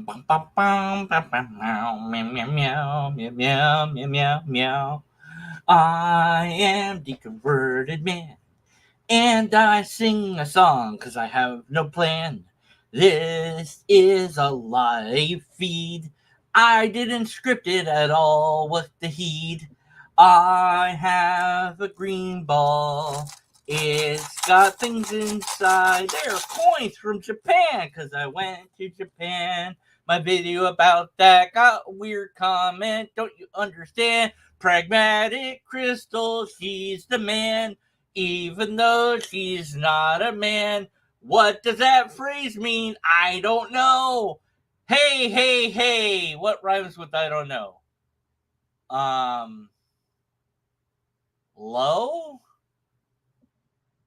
meow, meow, meow, meow, meow, meow. I am the converted man, and I sing a song because I have no plan. This is a live feed. I didn't script it at all. What the heed? I have a green ball. It's got things inside. They're coins from Japan because I went to Japan. My video about that got a weird comment. Don't you understand? Pragmatic Crystal, she's the man. Even though she's not a man. What does that phrase mean? I don't know. Hey, hey, hey. What rhymes with I don't know? Low?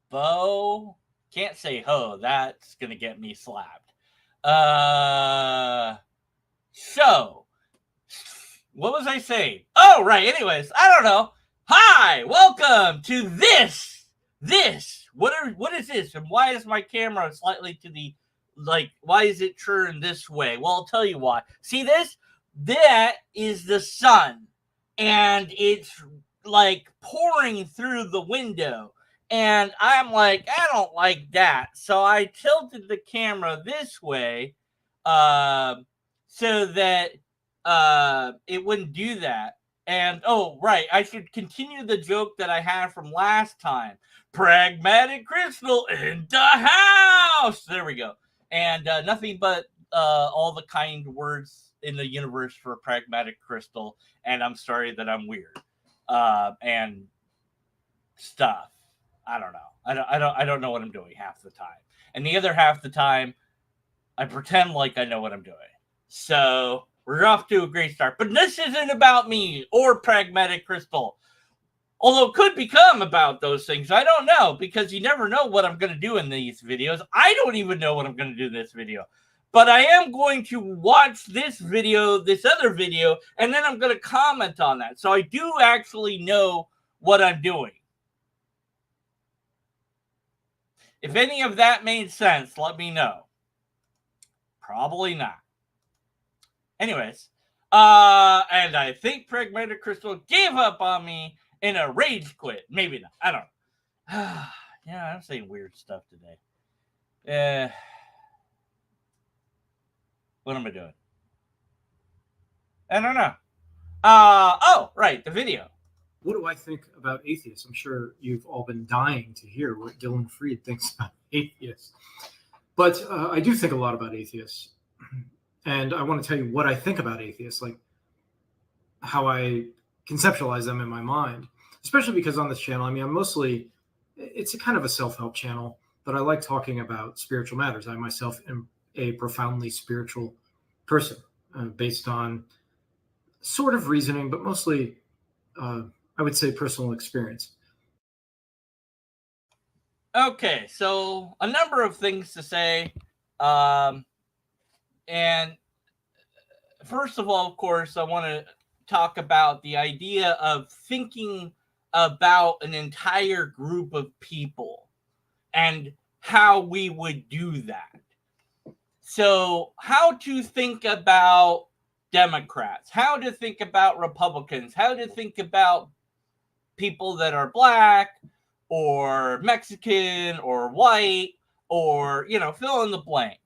Bow? Can't say ho. That's going to get me slapped. So, what was I saying? Oh, right. Anyways, I don't know. Hi, welcome to this. What is this? And why is my camera slightly to the, why is it turned this way? Well, I'll tell you why. See this? That is the sun. And it's like pouring through the window. And I'm like, I don't like that. So I tilted the camera this way so that it wouldn't do that. And oh, right, I should continue the joke that I had from last time. Pragmatic Crystal in the house. There we go. And nothing but all the kind words in the universe for Pragmatic Crystal. And I'm sorry that I'm weird and stuff. I don't know. I don't know what I'm doing half the time. And the other half the time, I pretend like I know what I'm doing. So we're off to a great start. But this isn't about me or Pragmatic Crystal. Although it could become about those things. I don't know, because you never know what I'm going to do in these videos. I don't even know what I'm going to do in this video. But I am going to watch this video, this other video, and then I'm going to comment on that. So I do actually know what I'm doing. If any of that made sense, let me know. Probably not. Anyways, and I think Pragmatic Crystal gave up on me in a rage quit. Maybe not. I don't know. Yeah, I'm saying weird stuff today. What am I doing? I don't know. Oh, right, the video. What do I think about atheists? I'm sure you've all been dying to hear what Dillon Freed thinks about atheists. But I do think a lot about atheists. And I want to tell you what I think about atheists, like how I conceptualize them in my mind, especially because on this channel, I mean, it's a kind of a self-help channel, but I like talking about spiritual matters. I myself am a profoundly spiritual person based on sort of reasoning, but mostly, I would say, personal experience. Okay, so a number of things to say. And first of all, of course, I want to talk about the idea of thinking about an entire group of people and how we would do that. So how to think about Democrats, how to think about Republicans, how to think about people that are black or Mexican or white or, fill in the blank.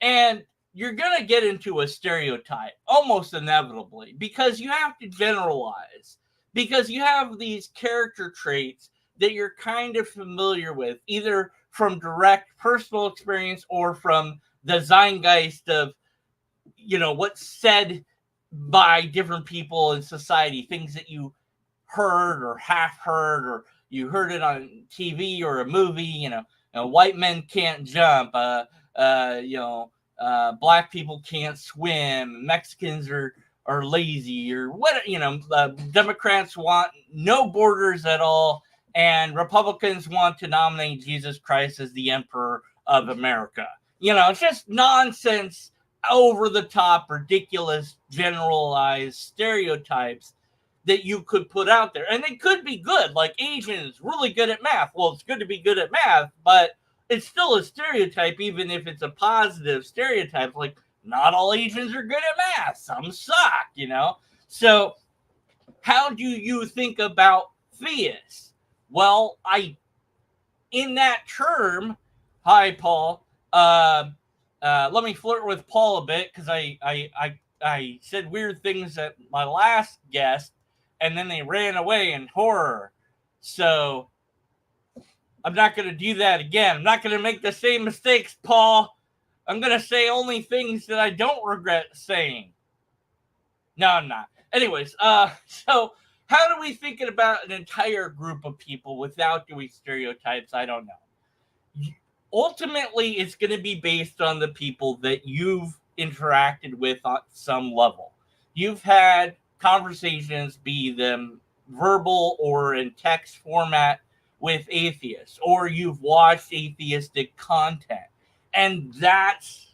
And you're going to get into a stereotype almost inevitably because you have to generalize, because you have these character traits that you're kind of familiar with, either from direct personal experience or from the zeitgeist of, what's said by different people in society, things that you heard or half heard, or you heard it on TV or a movie, white men can't jump, black people can't swim, Mexicans are lazy, or what, Democrats want no borders at all, and Republicans want to nominate Jesus Christ as the emperor of America. It's just nonsense, over the top, ridiculous, generalized stereotypes that you could put out there. And they could be good, like Asians really good at math. Well, it's good to be good at math, but it's still a stereotype, even if it's a positive stereotype. Like not all Asians are good at math. Some suck, you know? So how do you think about theists? Well, in that term, hi, Paul. Let me flirt with Paul a bit because I said weird things at my last guest, and then they ran away in horror. So I'm not going to do that again. I'm not going to make the same mistakes, Paul. I'm going to say only things that I don't regret saying. No, I'm not. Anyways, so how do we think about an entire group of people without doing stereotypes? I don't know. Ultimately, it's going to be based on the people that you've interacted with on some level. You've had conversations, be them verbal or in text format, with atheists, or you've watched atheistic content. And that's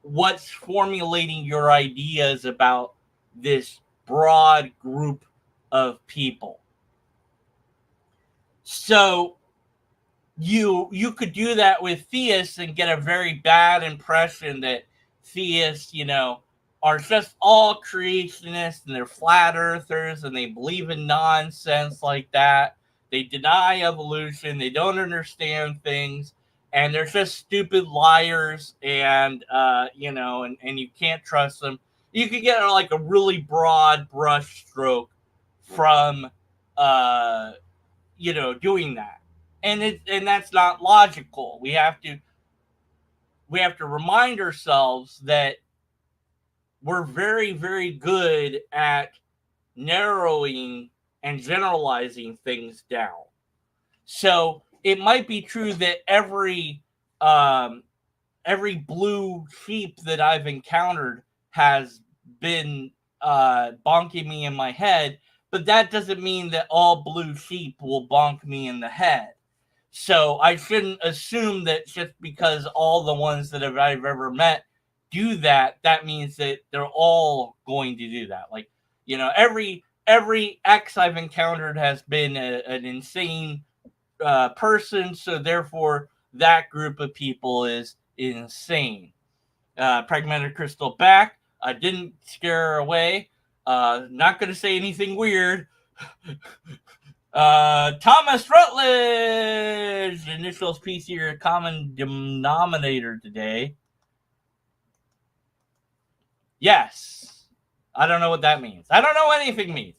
what's formulating your ideas about this broad group of people. So you could do that with theists and get a very bad impression that theists, you know, are just all creationists and they're flat earthers and they believe in nonsense like that. They deny evolution. They don't understand things. And they're just stupid liars. And, you know, and you can't trust them. You could get like a really broad brush stroke from, you know, doing that. And that's not logical. We have to remind ourselves that we're very, very good at narrowing and generalizing things down. So it might be true that every blue sheep that I've encountered has been bonking me in my head, but that doesn't mean that all blue sheep will bonk me in the head. So I shouldn't assume that just because all the ones that I've ever met do that, that means that they're all going to do that. Like, you know, every ex I've encountered has been an insane person, so therefore that group of people is insane. Pragmatic Crystal back. I didn't scare her away. Not going to say anything weird. Thomas Rutledge. Initials PC are a common denominator today. Yes. I don't know what that means. I don't know what anything means.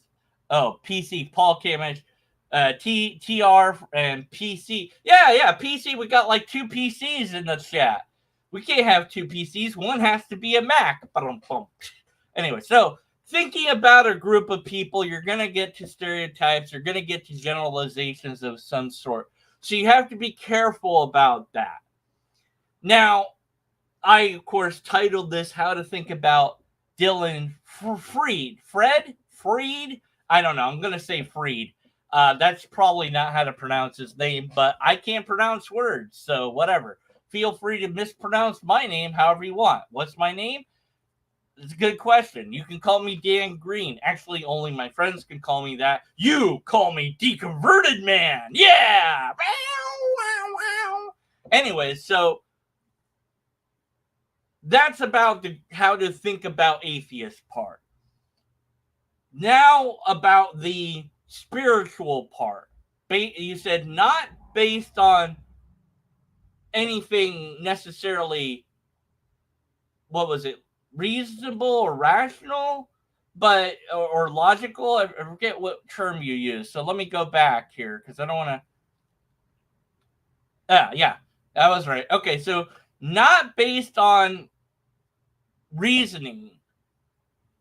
Oh, PC, Paul Kamich, TR, and PC. Yeah, PC. We got like 2 PCs in the chat. We can't have 2 PCs. One has to be a Mac. Anyway, so thinking about a group of people, you're going to get to stereotypes. You're going to get to generalizations of some sort. So you have to be careful about that. Now, I, of course, titled this How to Think About Dillon Freed. Freed? I don't know. I'm going to say Freed. That's probably not how to pronounce his name, but I can't pronounce words, so whatever. Feel free to mispronounce my name however you want. What's my name? It's a good question. You can call me Dan Green. Actually, only my friends can call me that. You call me Deconverted Man. Yeah! Anyway, so that's about the how to think about atheist part. Now about the spiritual part. You said not based on anything necessarily, what was it, reasonable or rational, but or logical. I forget what term you used. So let me go back here because I don't want to. Yeah, that was right. Okay, so not based on reasoning,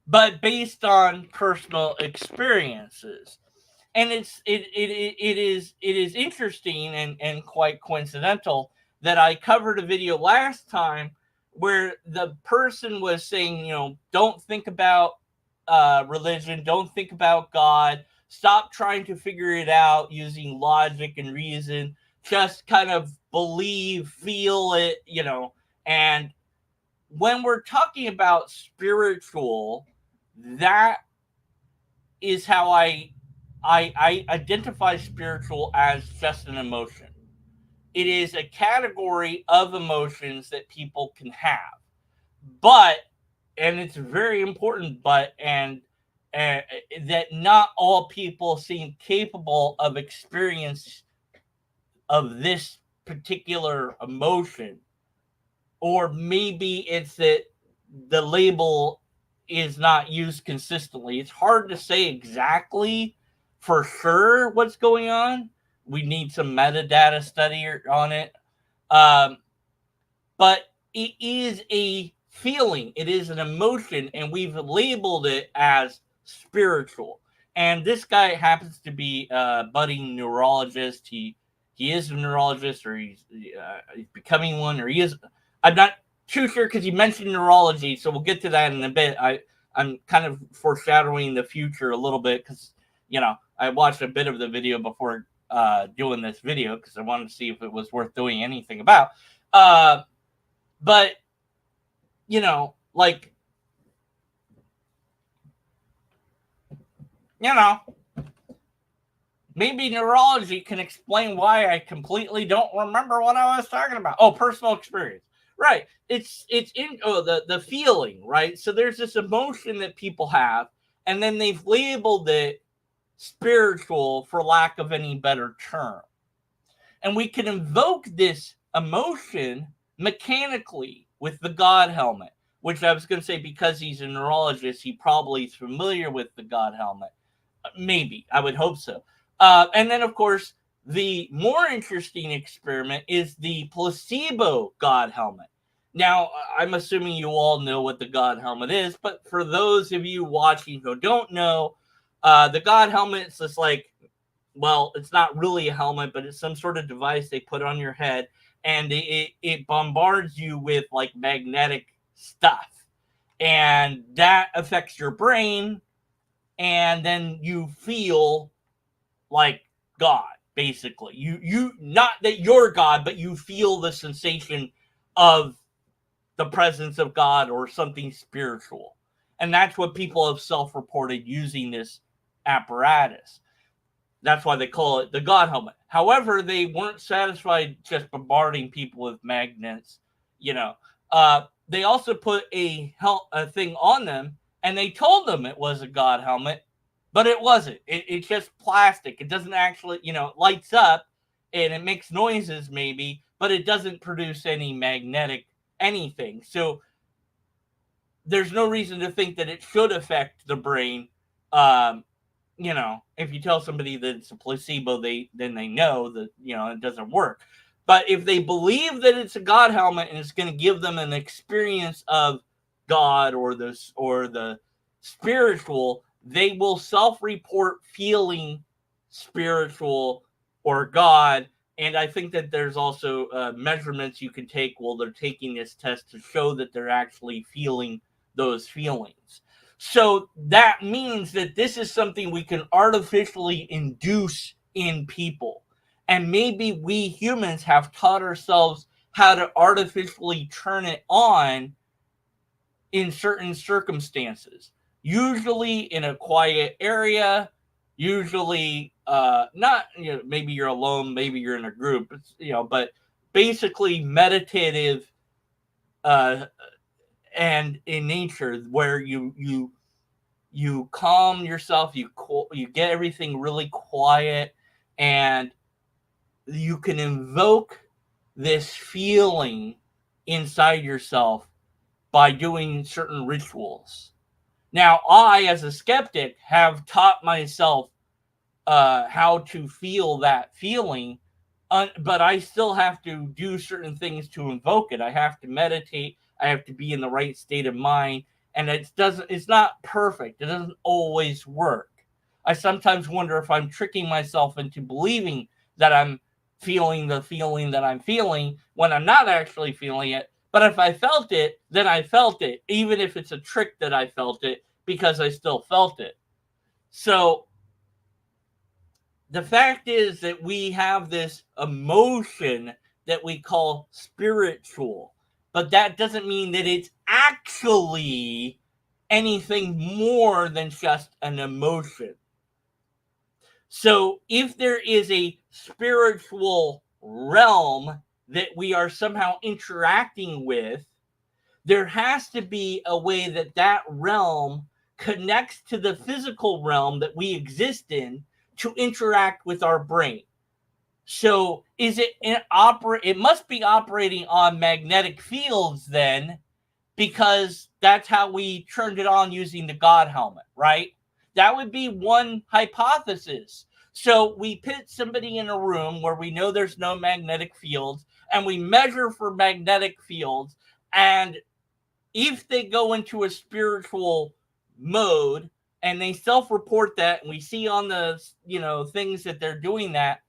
but based on personal experiences. And it is interesting and quite coincidental that I covered a video last time where the person was saying, you know, don't think about religion, don't think about God, stop trying to figure it out using logic and reason, just kind of believe, feel it, you know. And when we're talking about spiritual, that is how I identify spiritual as just an emotion. It is a category of emotions that people can have. but, and it's very important, but, and that not all people seem capable of experience of this particular emotion, or maybe it's that the label is not used consistently. It's hard to say exactly for sure what's going on. We need some metadata study on it. Um, but it is a feeling, it is an emotion, and we've labeled it as spiritual. And this guy happens to be a budding neurologist. He is a neurologist, or he's becoming one, or he is. I'm not too sure because he mentioned neurology, so we'll get to that in a bit. I'm kind of foreshadowing the future a little bit because I watched a bit of the video before doing this video because I wanted to see if it was worth doing anything about. But like, maybe neurology can explain why I completely don't remember what I was talking about. Oh, personal experience. Right. It's in the feeling, right? So there's this emotion that people have, and then they've labeled it spiritual for lack of any better term. And we can invoke this emotion mechanically with the God helmet, which I was going to say, because he's a neurologist, he probably is familiar with the God helmet. Maybe. I would hope so. And then, of course, the more interesting experiment is the placebo God helmet. Now, I'm assuming you all know what the God helmet is, but for those of you watching who don't know, the God helmet is just like, well, it's not really a helmet, but it's some sort of device they put on your head, and it bombards you with like magnetic stuff, and that affects your brain, and then you feel like God, basically. You not that you're God, but you feel the sensation of the presence of God or something spiritual. And that's what people have self-reported using this apparatus. That's why they call it the God helmet. However, they weren't satisfied just bombarding people with magnets. They also put a thing on them, and they told them it was a God helmet, but it wasn't. It's just plastic. It doesn't actually, it lights up and it makes noises maybe, but it doesn't produce any magnetic anything. So there's no reason to think that it should affect the brain. If you tell somebody that it's a placebo, then they know that, it doesn't work. But if they believe that it's a God helmet and it's going to give them an experience of God or the spiritual, they will self-report feeling spiritual or God. And I think that there's also measurements you can take while they're taking this test to show that they're actually feeling those feelings. So that means that this is something we can artificially induce in people. And maybe we humans have taught ourselves how to artificially turn it on in certain circumstances. Usually in a quiet area, usually not, maybe you're alone, maybe you're in a group, but basically meditative and in nature, where you calm yourself, you get everything really quiet, and you can invoke this feeling inside yourself by doing certain rituals. Now, I, as a skeptic, have taught myself how to feel that feeling, but I still have to do certain things to invoke it. I have to meditate. I have to be in the right state of mind, and it's not perfect. It doesn't always work. I sometimes wonder if I'm tricking myself into believing that I'm feeling the feeling that I'm feeling when I'm not actually feeling it. But if I felt it, then I felt it, even if it's a trick that I felt it, because I still felt it. So the fact is that we have this emotion that we call spiritual, but that doesn't mean that it's actually anything more than just an emotion. So if there is a spiritual realm that we are somehow interacting with, there has to be a way that that realm connects to the physical realm that we exist in to interact with our brain. So is it it must be operating on magnetic fields then, because that's how we turned it on using the God helmet, right? That would be one hypothesis. So we put somebody in a room where we know there's no magnetic fields, and we measure for magnetic fields, and if they go into a spiritual mode and they self-report that, and we see on the things that they're doing that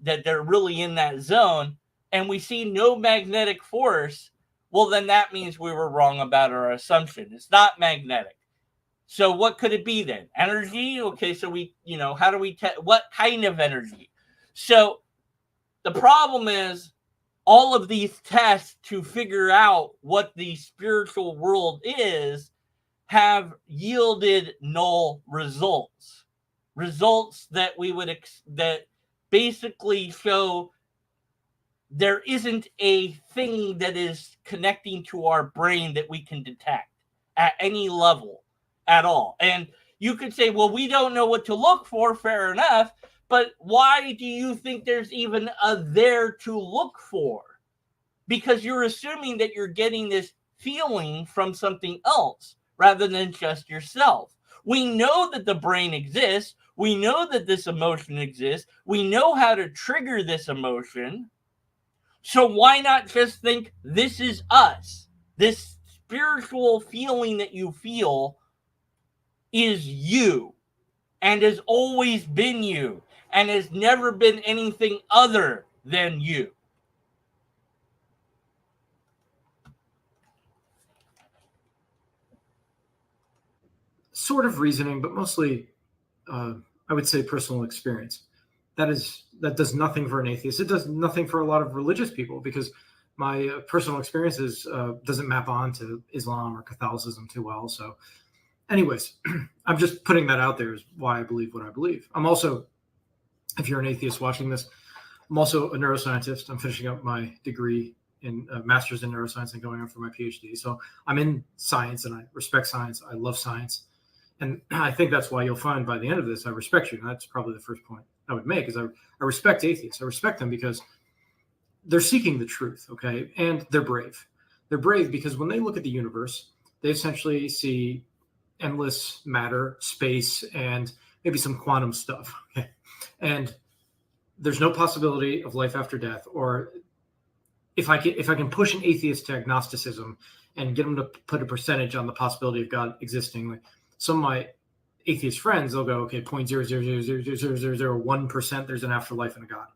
they're really in that zone, and we see no magnetic force, well, then that means we were wrong about our assumption. It's not magnetic. So what could it be then? Energy? Okay, so we, how do we what kind of energy? So the problem is all of these tests to figure out what the spiritual world is have yielded null results. Results that we would that basically show there isn't a thing that is connecting to our brain that we can detect at any level at all. And you could say, well, we don't know what to look for. Fair enough. But why do you think there's even a there to look for? Because you're assuming that you're getting this feeling from something else rather than just yourself. We know that the brain exists. We know that this emotion exists. We know how to trigger this emotion. So why not just think this is us? This spiritual feeling that you feel is you and has always been you and has never been anything other than you. Sort of reasoning, but mostly, I would say, personal experience. That does nothing for an atheist. It does nothing for a lot of religious people, because my personal experiences doesn't map on to Islam or Catholicism too well. So, anyways, I'm just putting that out there as why I believe what I believe. I'm also, if you're an atheist watching this, I'm also a neuroscientist. I'm finishing up my degree in master's in neuroscience and going on for my PhD. So I'm in science, and I respect science. I love science. And I think that's why you'll find by the end of this, I respect you. And that's probably the first point I would make, is I respect atheists. I respect them because they're seeking the truth, okay? And they're brave. They're brave because when they look at the universe, they essentially see endless matter, space, and maybe some quantum stuff, okay? And there's no possibility of life after death. Or if I can push an atheist to agnosticism and get them to put a percentage on the possibility of God existing, like some of my atheist friends, they'll go, okay, 0.0000001% there's an afterlife and a God.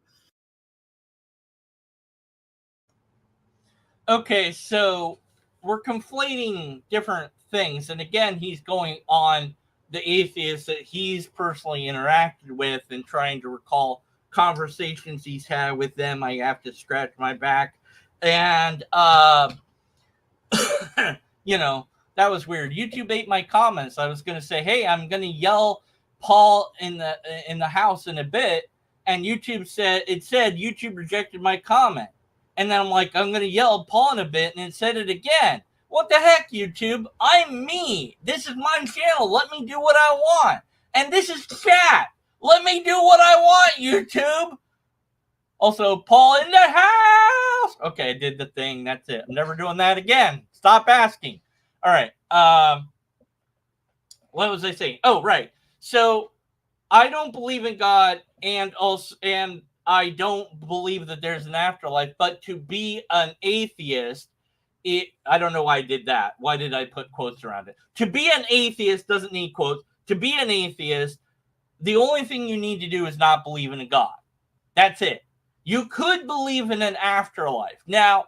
Okay, so we're conflating different things. And again, he's going on the atheists that he's personally interacted with and trying to recall conversations he's had with them. I have to scratch my back. And, that was weird. YouTube ate my comments. I was going to say, hey, I'm going to yell Paul in the house in a bit. And YouTube said YouTube rejected my comment. And then I'm like, I'm going to yell Paul in a bit. And it said it again. What the heck, YouTube? I'm me. This is my channel. Let me do what I want. And this is chat. Let me do what I want, YouTube. Also, Paul in the house. Okay, I did the thing. That's it. I'm never doing that again. Stop asking. All right. What was I saying? Oh, right. So I don't believe in God, and I don't believe that there's an afterlife. But to be an atheist, I don't know why I did that. Why did I put quotes around it? To be an atheist doesn't need quotes. To be an atheist, the only thing you need to do is not believe in a God. That's it. You could believe in an afterlife. Now,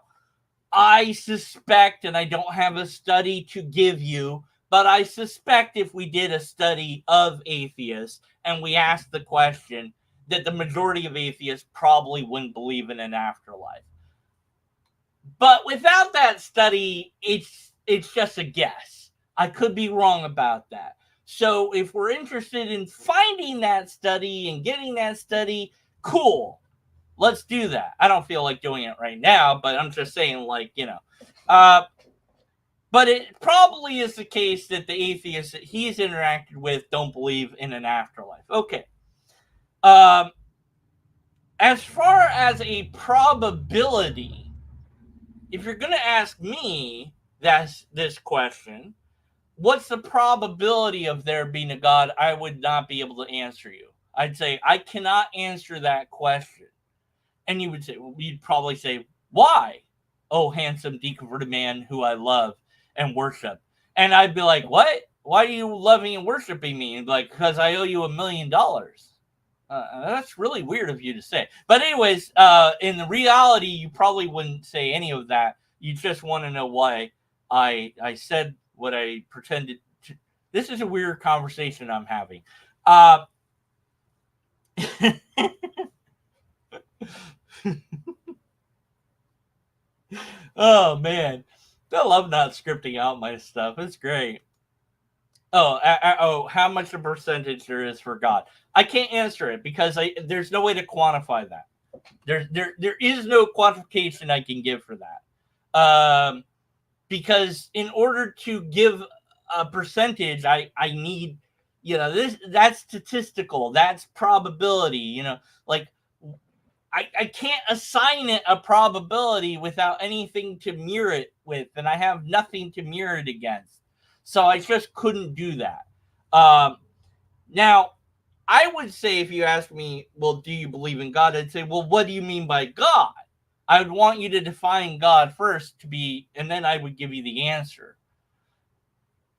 I suspect, and I don't have a study to give you, but I suspect if we did a study of atheists and we asked the question, that the majority of atheists probably wouldn't believe in an afterlife. But without that study, it's just a guess. I could be wrong about that. So if we're interested in finding that study and getting that study, cool. Let's do that. I don't feel like doing it right now, but I'm just saying, But it probably is the case that the atheists that he's interacted with don't believe in an afterlife. Okay. As far as a probability, if you're going to ask me this question, what's the probability of there being a God? I would not be able to answer you. I'd say, I cannot answer that question. And you would say, well, you'd probably say, why? Oh, handsome, deconverted man who I love and worship. And I'd be like, what? Why are you loving and worshiping me? And like, because I owe you $1 million. That's really weird of you to say. But anyways, in the reality, you probably wouldn't say any of that. You just want to know why I said what I pretended to. This is a weird conversation I'm having. Oh, man. I love not scripting out my stuff. It's great. Oh, how much a percentage there is for God? I can't answer it because there's no way to quantify that. There is no quantification I can give for that. Because in order to give a percentage, I need, that's statistical, that's probability, like I can't assign it a probability without anything to mirror it with, and I have nothing to mirror it against. So I just couldn't do that. Now, I would say if you ask me, well, do you believe in God? I'd say, well, what do you mean by God? I would want you to define God first and then I would give you the answer.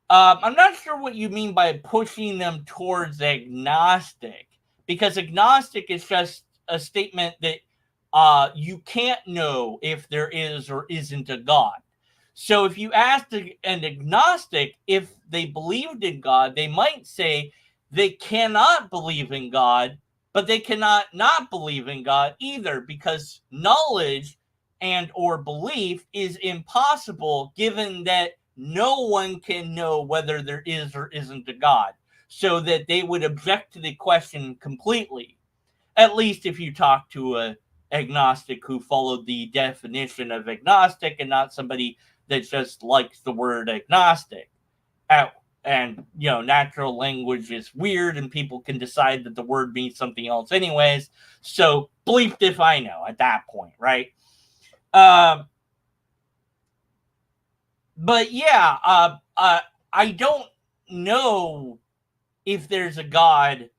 I'm not sure what you mean by pushing them towards agnostic, because agnostic is just a statement that you can't know if there is or isn't a God. So if you asked an agnostic if they believed in God, they might say they cannot believe in God, but they cannot not believe in God either, because knowledge and or belief is impossible, given that no one can know whether there is or isn't a God. So that they would object to the question completely. At least if you talk to an agnostic who followed the definition of agnostic and not somebody that just likes the word agnostic. And, natural language is weird and people can decide that the word means something else anyways. So bleeped if I know at that point, right? But yeah, I don't know if there's a God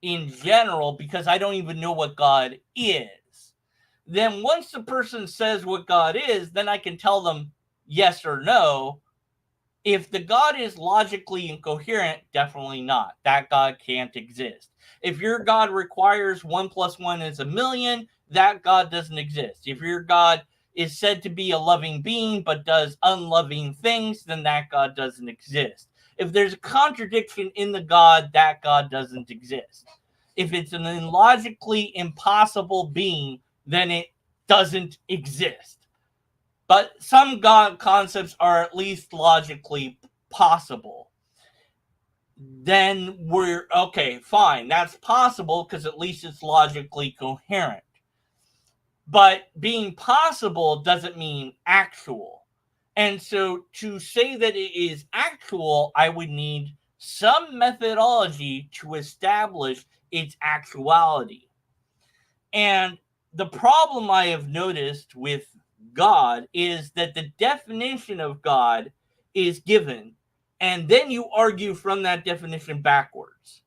in general because I don't even know what God is. Then once the person says what God is, then I can tell them yes or no. If the God is logically incoherent, definitely not. That God can't exist. If your God requires 1 + 1 is 1,000,000, that God doesn't exist. If your God is said to be a loving being but does unloving things, then that God doesn't exist. If there's a contradiction in the God, that God doesn't exist. If it's an illogically impossible being, then it doesn't exist. But some God concepts are at least logically possible. Then we're okay, fine. That's possible because at least it's logically coherent. But being possible doesn't mean actual. And so to say that it is actual, I would need some methodology to establish its actuality. And the problem I have noticed with God is that the definition of God is given, and then you argue from that definition backwards.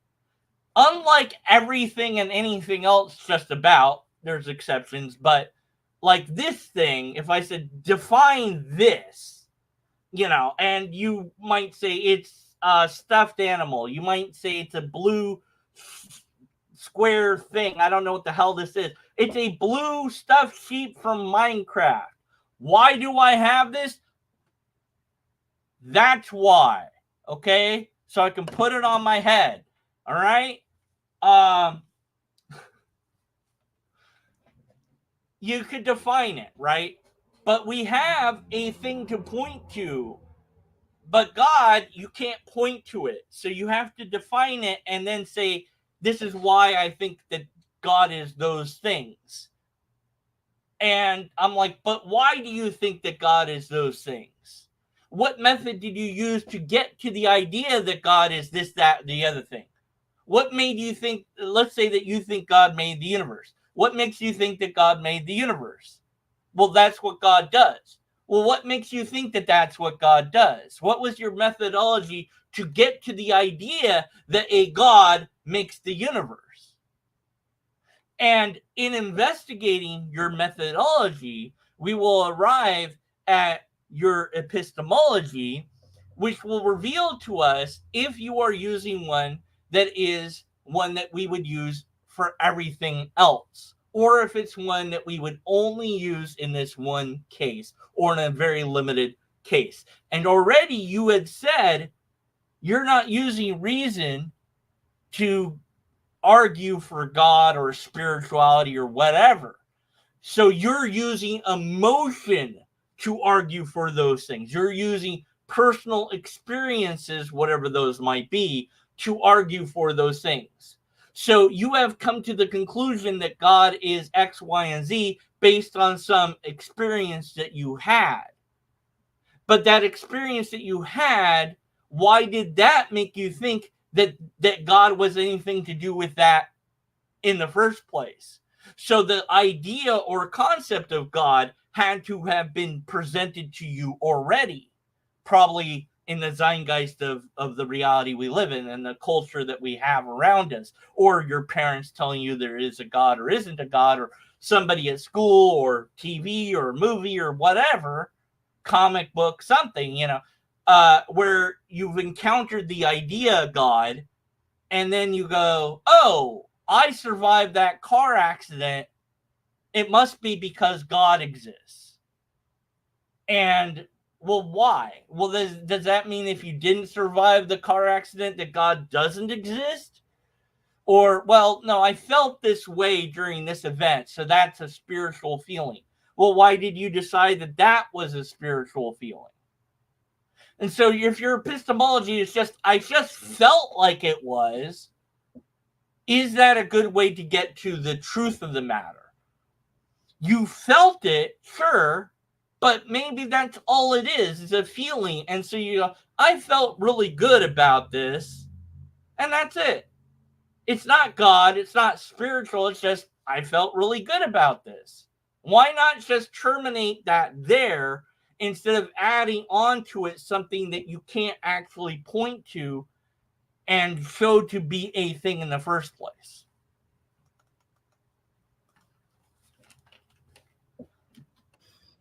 Unlike everything and anything else, just about, there's exceptions, but like this thing, if I said define this, and you might say it's a stuffed animal, you might say it's a blue square thing. I don't know what the hell this is. It's a blue stuffed sheep from Minecraft. Why do I have this? That's why. Okay? So I can put it on my head. All right? You could define it, right? But we have a thing to point to. But God, you can't point to it. So you have to define it and then say, this is why I think that God is those things. And I'm like, but why do you think that God is those things? What method did you use to get to the idea that God is this, that, the other thing? What made you think, let's say that you think God made the universe. What makes you think that God made the universe? Well, that's what God does. Well, what makes you think that that's what God does? What was your methodology to get to the idea that a God makes the universe? And in investigating your methodology, we will arrive at your epistemology, which will reveal to us if you are using one that is one that we would use for everything else, or if it's one that we would only use in this one case or in a very limited case. And already you had said you're not using reason to argue for God or spirituality or whatever. So you're using emotion to argue for those things. You're using personal experiences, whatever those might be, to argue for those things. So you have come to the conclusion that God is X, Y, and Z based on some experience that you had. But that experience that you had, why did that make you think that God was anything to do with that in the first place? So the idea or concept of God had to have been presented to you already, probably in the zeitgeist of the reality we live in and the culture that we have around us, or your parents telling you there is a God or isn't a God, or somebody at school or TV or movie or whatever, comic book, something, where you've encountered the idea of God, and then you go, oh, I survived that car accident. It must be because God exists. And, well, why? Well, does that mean if you didn't survive the car accident that God doesn't exist? Or, well, no, I felt this way during this event, so that's a spiritual feeling. Well, why did you decide that that was a spiritual feeling? And so if your epistemology is just, I just felt like it was, is that a good way to get to the truth of the matter? You felt it, sure, but maybe that's all it is a feeling. And so you go, I felt really good about this, and that's it. It's not God, it's not spiritual, it's just, I felt really good about this. Why not just terminate that there instead of adding on to it something that you can't actually point to and show to be a thing in the first place?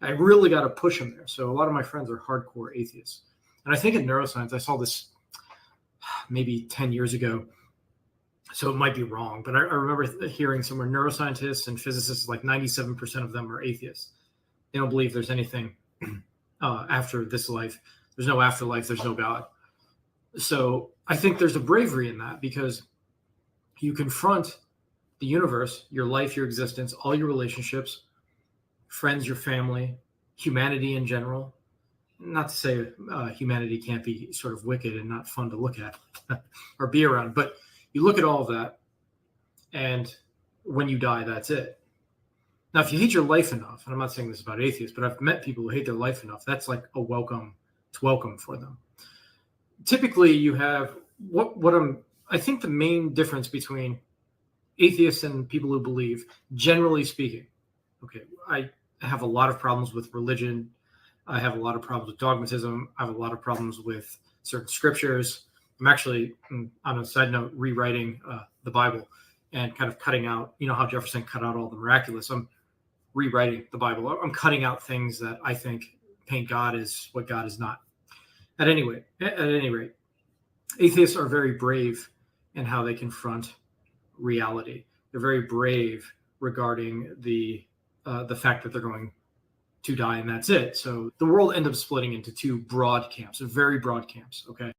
I really got to push them there. So a lot of my friends are hardcore atheists. And I think in neuroscience, I saw this maybe 10 years ago. So it might be wrong, but I remember hearing somewhere neuroscientists and physicists, like 97% of them are atheists. They don't believe there's anything after this life. There's no afterlife. There's no God. So I think there's a bravery in that, because you confront the universe, your life, your existence, all your relationships, friends, your family, humanity in general. Not to say humanity can't be sort of wicked and not fun to look at or be around, but you look at all of that, and when you die, that's it. Now, if you hate your life enough, and I'm not saying this about atheists, but I've met people who hate their life enough, that's like a welcome. It's welcome for them. Typically, you have I think the main difference between atheists and people who believe, generally speaking, okay, I have a lot of problems with religion. I have a lot of problems with dogmatism. I have a lot of problems with certain scriptures. I'm actually, on a side note, rewriting the Bible and kind of cutting out, how Jefferson cut out all the miraculous. I'm rewriting the Bible. I'm cutting out things that I think paint God as what God is not. At any rate, atheists are very brave in how they confront reality. They're very brave regarding the fact that they're going to die, and that's it. So the world ends up splitting into two broad camps, very broad camps. Okay.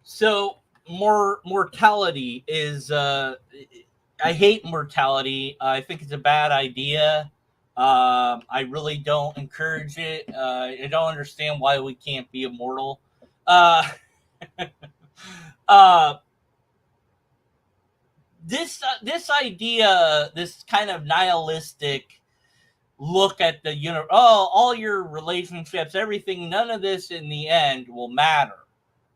So mortality is, I hate mortality. I think it's a bad idea. I really don't encourage it. I don't understand why we can't be immortal. This idea, this kind of nihilistic, look at the, all your relationships, everything, none of this in the end will matter.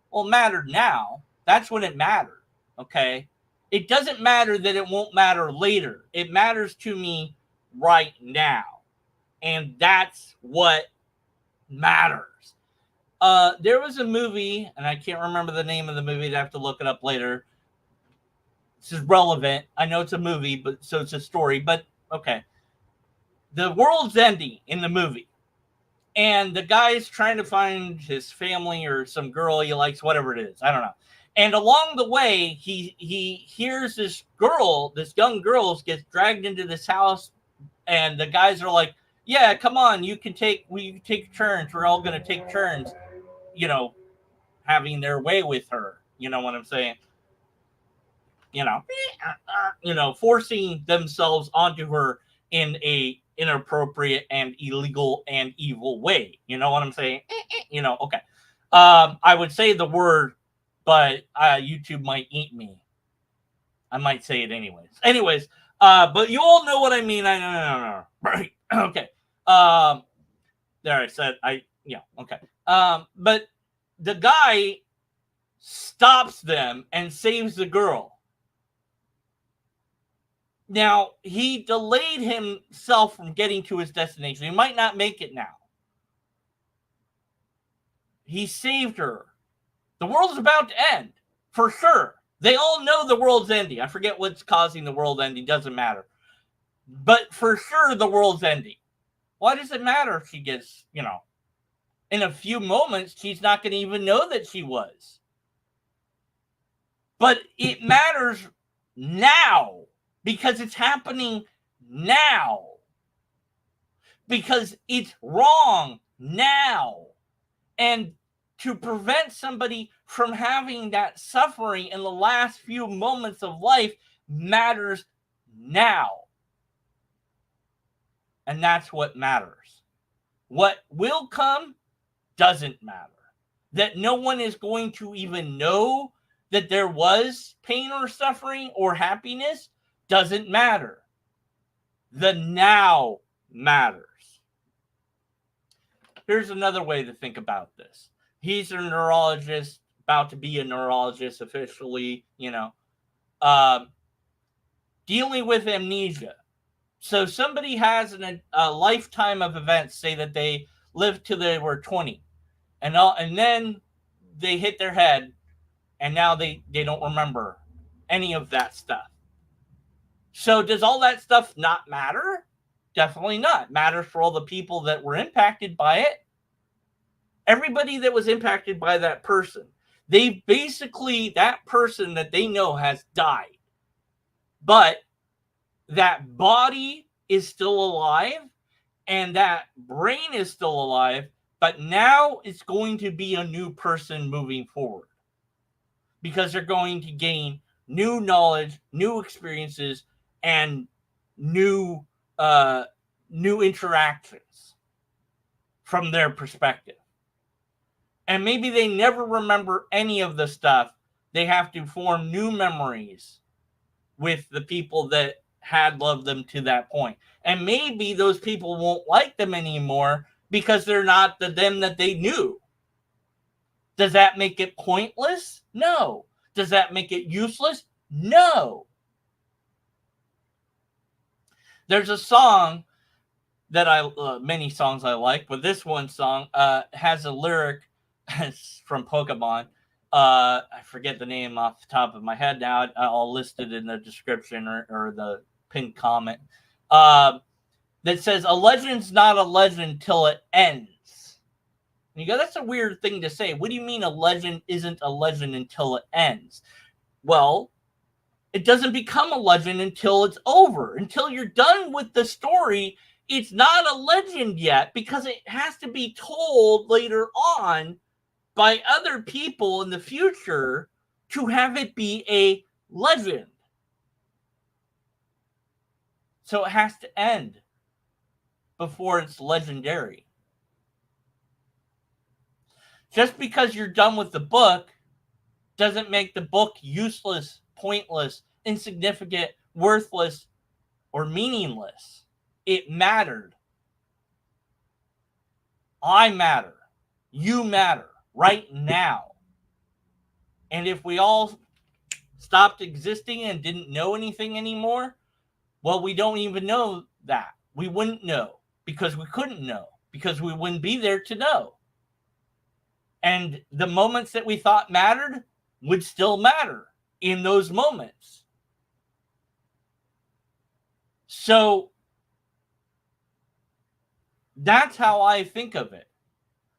Well, it mattered now. That's when it mattered, okay? It doesn't matter that it won't matter later. It matters to me right now. And that's what matters. There was a movie, and I can't remember the name of the movie. I'd have to look it up later. This is relevant. I know it's a movie, but so it's a story. But, okay. The world's ending in the movie. And the guy's trying to find his family or some girl he likes, whatever it is. I don't know. And along the way, he hears this young girl gets dragged into this house. And the guys are like, yeah, come on, we can take turns. We're all going to take turns, having their way with her. You know what I'm saying? Forcing themselves onto her in a inappropriate and illegal and evil way. You know what I'm saying? Okay. I would say the word, but YouTube might eat me. I might say it anyways. But you all know what I mean. I know. Right. Okay. There I said okay. But the guy stops them and saves the girl. Now, he delayed himself from getting to his destination. He might not make it now. He saved her. The world is about to end, for sure. They all know the world's ending. I forget what's causing the world ending. Doesn't matter. But for sure, the world's ending. Why does it matter if she gets, in a few moments, she's not going to even know that she was. But it matters now. Because it's happening now. Because it's wrong now. And to prevent somebody from having that suffering in the last few moments of life matters now. And that's what matters. What will come doesn't matter. That no one is going to even know that there was pain or suffering or happiness doesn't matter. The now matters. Here's another way to think about this. He's a neurologist, about to be a neurologist officially, dealing with amnesia. So somebody has a lifetime of events, say that they lived till they were 20, and then they hit their head, and now they don't remember any of that stuff. So does all that stuff not matter? Definitely not. It matters for all the people that were impacted by it. Everybody that was impacted by that person. That person that they know has died. But that body is still alive and that brain is still alive. But now it's going to be a new person moving forward. Because they're going to gain new knowledge, new experiences, and new interactions from their perspective. And maybe they never remember any of the stuff. They have to form new memories with the people that had loved them to that point. And maybe those people won't like them anymore because they're not the them that they knew. Does that make it pointless? No. Does that make it useless? No. There's a song that many songs I like, but this one song has a lyric from Pokemon. I forget the name off the top of my head now. I'll list it in the description or the pinned comment. That says, a legend's not a legend till it ends. And you go, that's a weird thing to say. What do you mean a legend isn't a legend until it ends? Well, it doesn't become a legend until it's over. Until you're done with the story, it's not a legend yet because it has to be told later on by other people in the future to have it be a legend. So it has to end before it's legendary. Just because you're done with the book doesn't make the book useless, pointless, insignificant, worthless, or meaningless. It mattered I matter. You matter right now. And if we all stopped existing and didn't know anything anymore, well, we don't even know that. We wouldn't know because we couldn't know because we wouldn't be there to know. And the moments that we thought mattered would still matter in those moments. So that's how I think of it.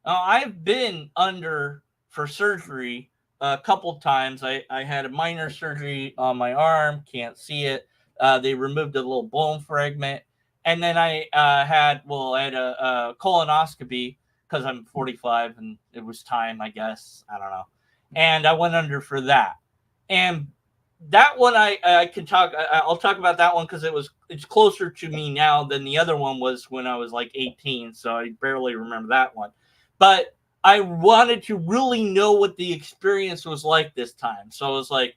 Now, I've been under for surgery a couple times. I had a minor surgery on my arm, can't see it. They removed a little bone fragment. And then I had a colonoscopy because I'm 45 and it was time, I guess. I don't know. And I went under for that. And that one I can talk. I'll talk about that one because it's closer to me now than the other one was when I was like 18. So I barely remember that one. But I wanted to really know what the experience was like this time. So I was like,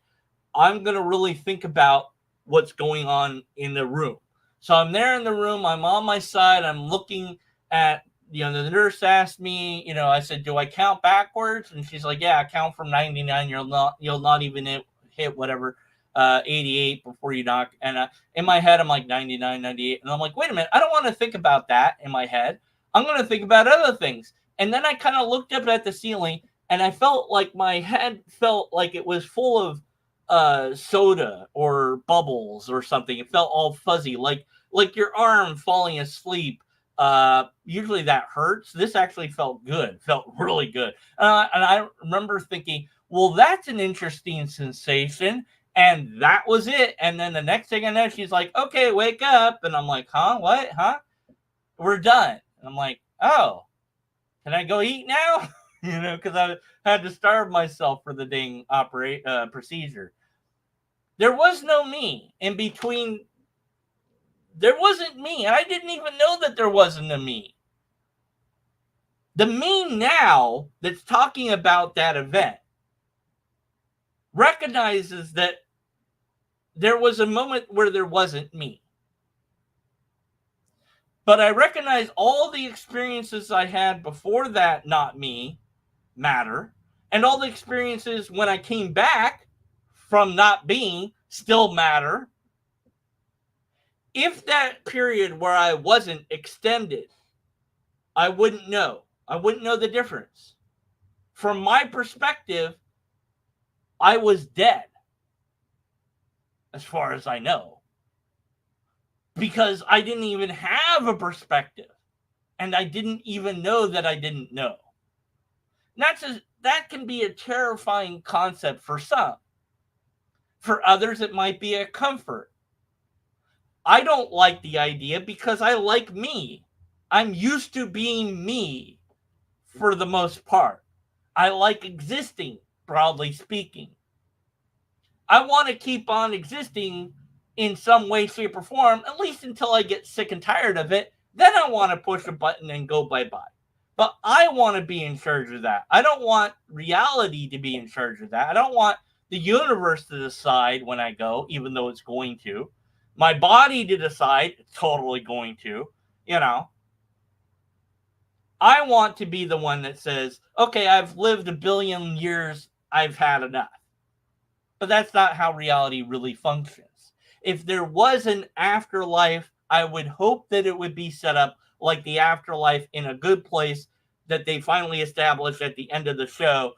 I'm going to really think about what's going on in the room. So I'm there in the room. I'm on my side. I'm looking at, the nurse asked me, I said, do I count backwards? And she's like, yeah, count from 99. You'll not even hit whatever, 88 before you knock. And in my head, I'm like 99, 98. And I'm like, wait a minute. I don't want to think about that in my head. I'm going to think about other things. And then I kind of looked up at the ceiling and I felt like my head felt like it was full of soda or bubbles or something. It felt all fuzzy, like your arm falling asleep. Usually that hurts. This actually felt good, felt really good. And I remember thinking, well, that's an interesting sensation. And that was it. And then the next thing I know, she's like, okay, wake up. And I'm like, huh? What? Huh? We're done. And I'm like, oh. Can I go eat now? Because I had to starve myself for the dang procedure. There was no me in between. There wasn't me. And I didn't even know that there wasn't a me. The me now that's talking about that event recognizes that there was a moment where there wasn't me. But I recognize all the experiences I had before that, not me, matter. And all the experiences when I came back from not being still matter. If that period where I wasn't extended, I wouldn't know. I wouldn't know the difference. From my perspective, I was dead, as far as I know. Because I didn't even have a perspective. And I didn't even know that I didn't know. That can be a terrifying concept for some. For others, it might be a comfort. I don't like the idea because I like me. I'm used to being me for the most part. I like existing, broadly speaking. I want to keep on existing in some way, shape, or form, at least until I get sick and tired of it. Then I want to push a button and go bye-bye. But I want to be in charge of that. I don't want reality to be in charge of that. I don't want the universe to decide when I go, even though it's going to. My body to decide, it's totally going to. I want to be the one that says, okay, I've lived 1 billion years. I've had enough. But that's not how reality really functions. If there was an afterlife, I would hope that it would be set up like the afterlife in A Good Place that they finally established at the end of the show.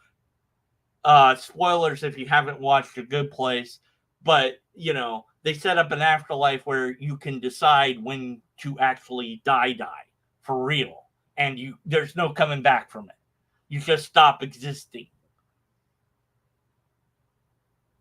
Spoilers if you haven't watched A Good Place, but they set up an afterlife where you can decide when to actually die for real, and there's no coming back from it. You just stop existing.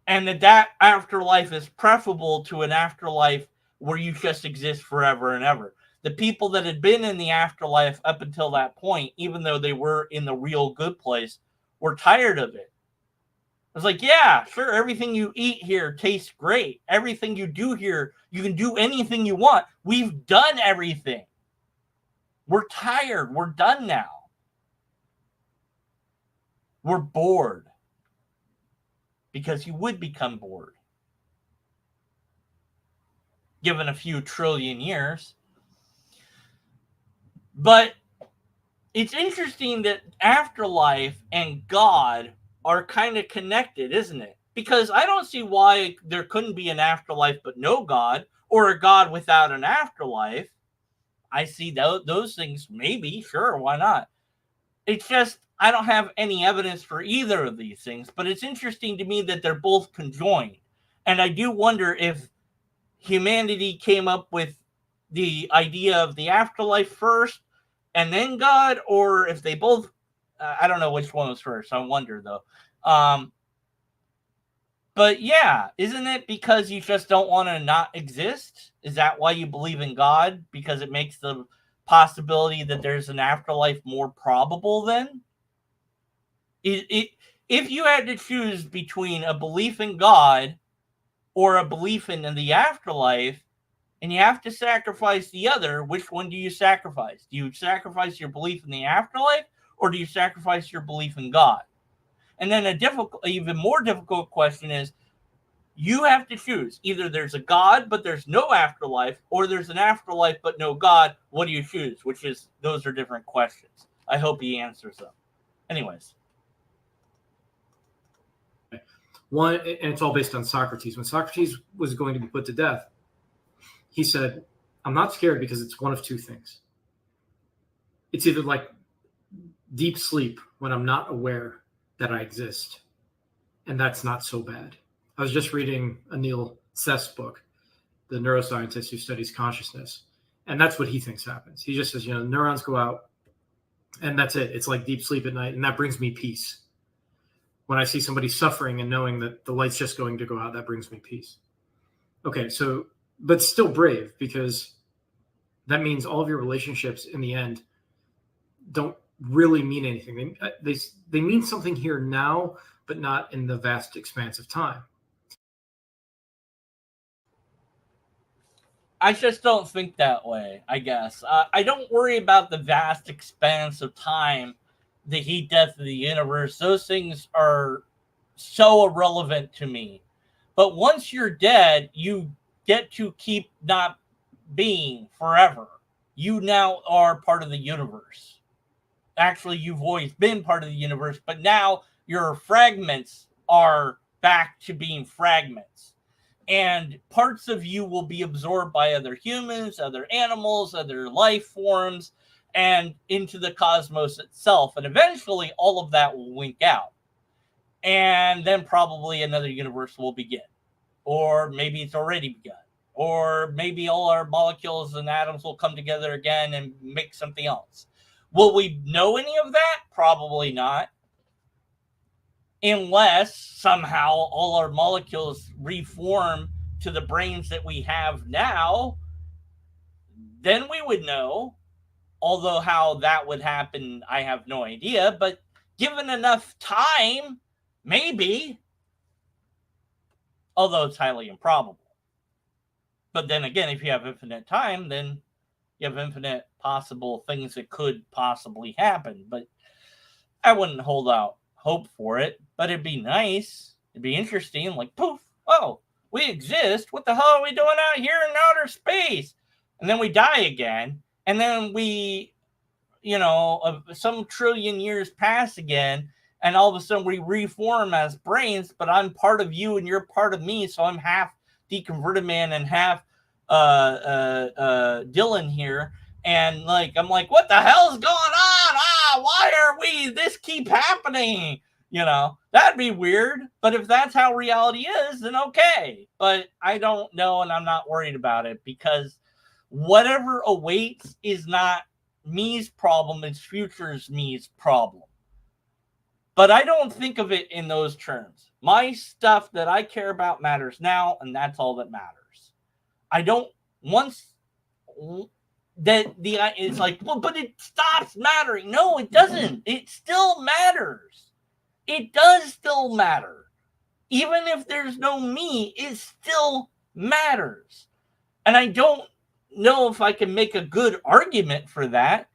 And that afterlife is preferable to an afterlife where you just exist forever and ever. The people that had been in the afterlife up until that point, even though they were in the real good place, were tired of it. I was like, yeah, sure, everything you eat here tastes great. Everything you do here, you can do anything you want. We've done everything. We're tired. We're done now. We're bored. Because you would become bored. Given a few trillion years. But it's interesting that afterlife and God are kind of connected, isn't it? Because I don't see why there couldn't be an afterlife but no God, or a God without an afterlife. I see those things, maybe, sure, why not? It's just, I don't have any evidence for either of these things, but it's interesting to me that they're both conjoined. And I do wonder if humanity came up with the idea of the afterlife first and then God, or if they both, I don't know which one was first. I wonder though. But yeah, isn't it because you just don't want to not exist? Is that why you believe in God? Because it makes the possibility that there's an afterlife more probable then? If you had to choose between a belief in God or a belief in the afterlife, and you have to sacrifice the other, which one do you sacrifice? Do you sacrifice your belief in the afterlife, or do you sacrifice your belief in God? And then even more difficult question is, you have to choose. Either there's a God, but there's no afterlife, or there's an afterlife, but no God. What do you choose? Those are different questions. I hope he answers them. Anyways. One, and it's all based on Socrates. When Socrates was going to be put to death, he said, I'm not scared because it's one of two things. It's either like deep sleep when I'm not aware that I exist, and that's not so bad. I was just reading Anil Seth's book, the neuroscientist who studies consciousness, and that's what he thinks happens. He just says, neurons go out, and that's it. It's like deep sleep at night, and that brings me peace. When I see somebody suffering and knowing that the light's just going to go out, that brings me peace. Okay, so, but still brave, because that means all of your relationships in the end don't really mean anything. They mean something here now, but not in the vast expanse of time. I just don't think that way, I guess. I don't worry about the vast expanse of time, the heat, death of the universe. Those things are so irrelevant to me. But once you're dead, you get to keep not being forever. You now are part of the universe. Actually, you've always been part of the universe, but now your fragments are back to being fragments. And parts of you will be absorbed by other humans, other animals, other life forms, and into the cosmos itself. And eventually all of that will wink out. And then probably another universe will begin. Or maybe it's already begun. Or maybe all our molecules and atoms will come together again and make something else. Will we know any of that? Probably not. Unless somehow all our molecules reform to the brains that we have now, then we would know. Although how that would happen, I have no idea. But given enough time, maybe. Although it's highly improbable. But then again, if you have infinite time, then you have infinite possible things that could possibly happen. But I wouldn't hold out hope for it. But it'd be nice. It'd be interesting. Like, poof, oh, we exist. What the hell are we doing out here in outer space? And then we die again. And then we, some trillion years pass again. And all of a sudden we reform as brains. But I'm part of you and you're part of me. So I'm half deconverted man and half Dillon here. And I'm like, what the hell's going on? Why are we this keep happening? That'd be weird. But if that's how reality is, then okay. But I don't know, and I'm not worried about it, because whatever awaits is not me's problem, it's future's me's problem. But I don't think of it in those terms. My stuff that I care about matters now, and that's all that matters. I don't, once that it's like, well, but it stops mattering. No, it doesn't. It still matters. It does still matter. Even if there's no me, it still matters. And I don't know if I can make a good argument for that.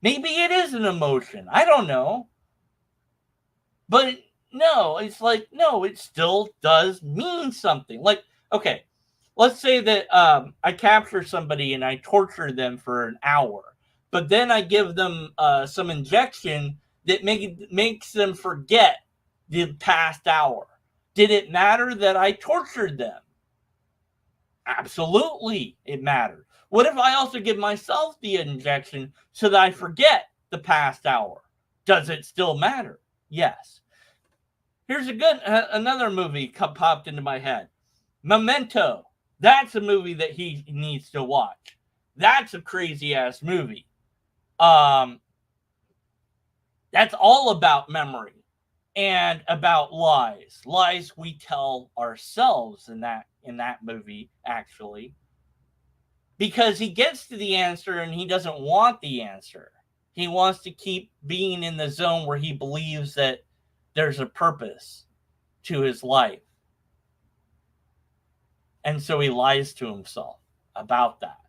Maybe it is an emotion. I don't know. But no, it's like, no, it still does mean something. Like, okay, let's say that I capture somebody and I torture them for an hour. but then I give them some injection that makes them forget the past hour. Did it matter that I tortured them? Absolutely, it mattered. What if I also give myself the injection so that I forget the past hour? Does it still matter? Yes. Here's another movie popped into my head. Memento. That's a movie that he needs to watch. That's a crazy ass movie. That's all about memory and about lies. Lies we tell ourselves in that movie, actually. Because he gets to the answer and he doesn't want the answer. He wants to keep being in the zone where he believes that there's a purpose to his life. And so he lies to himself about that.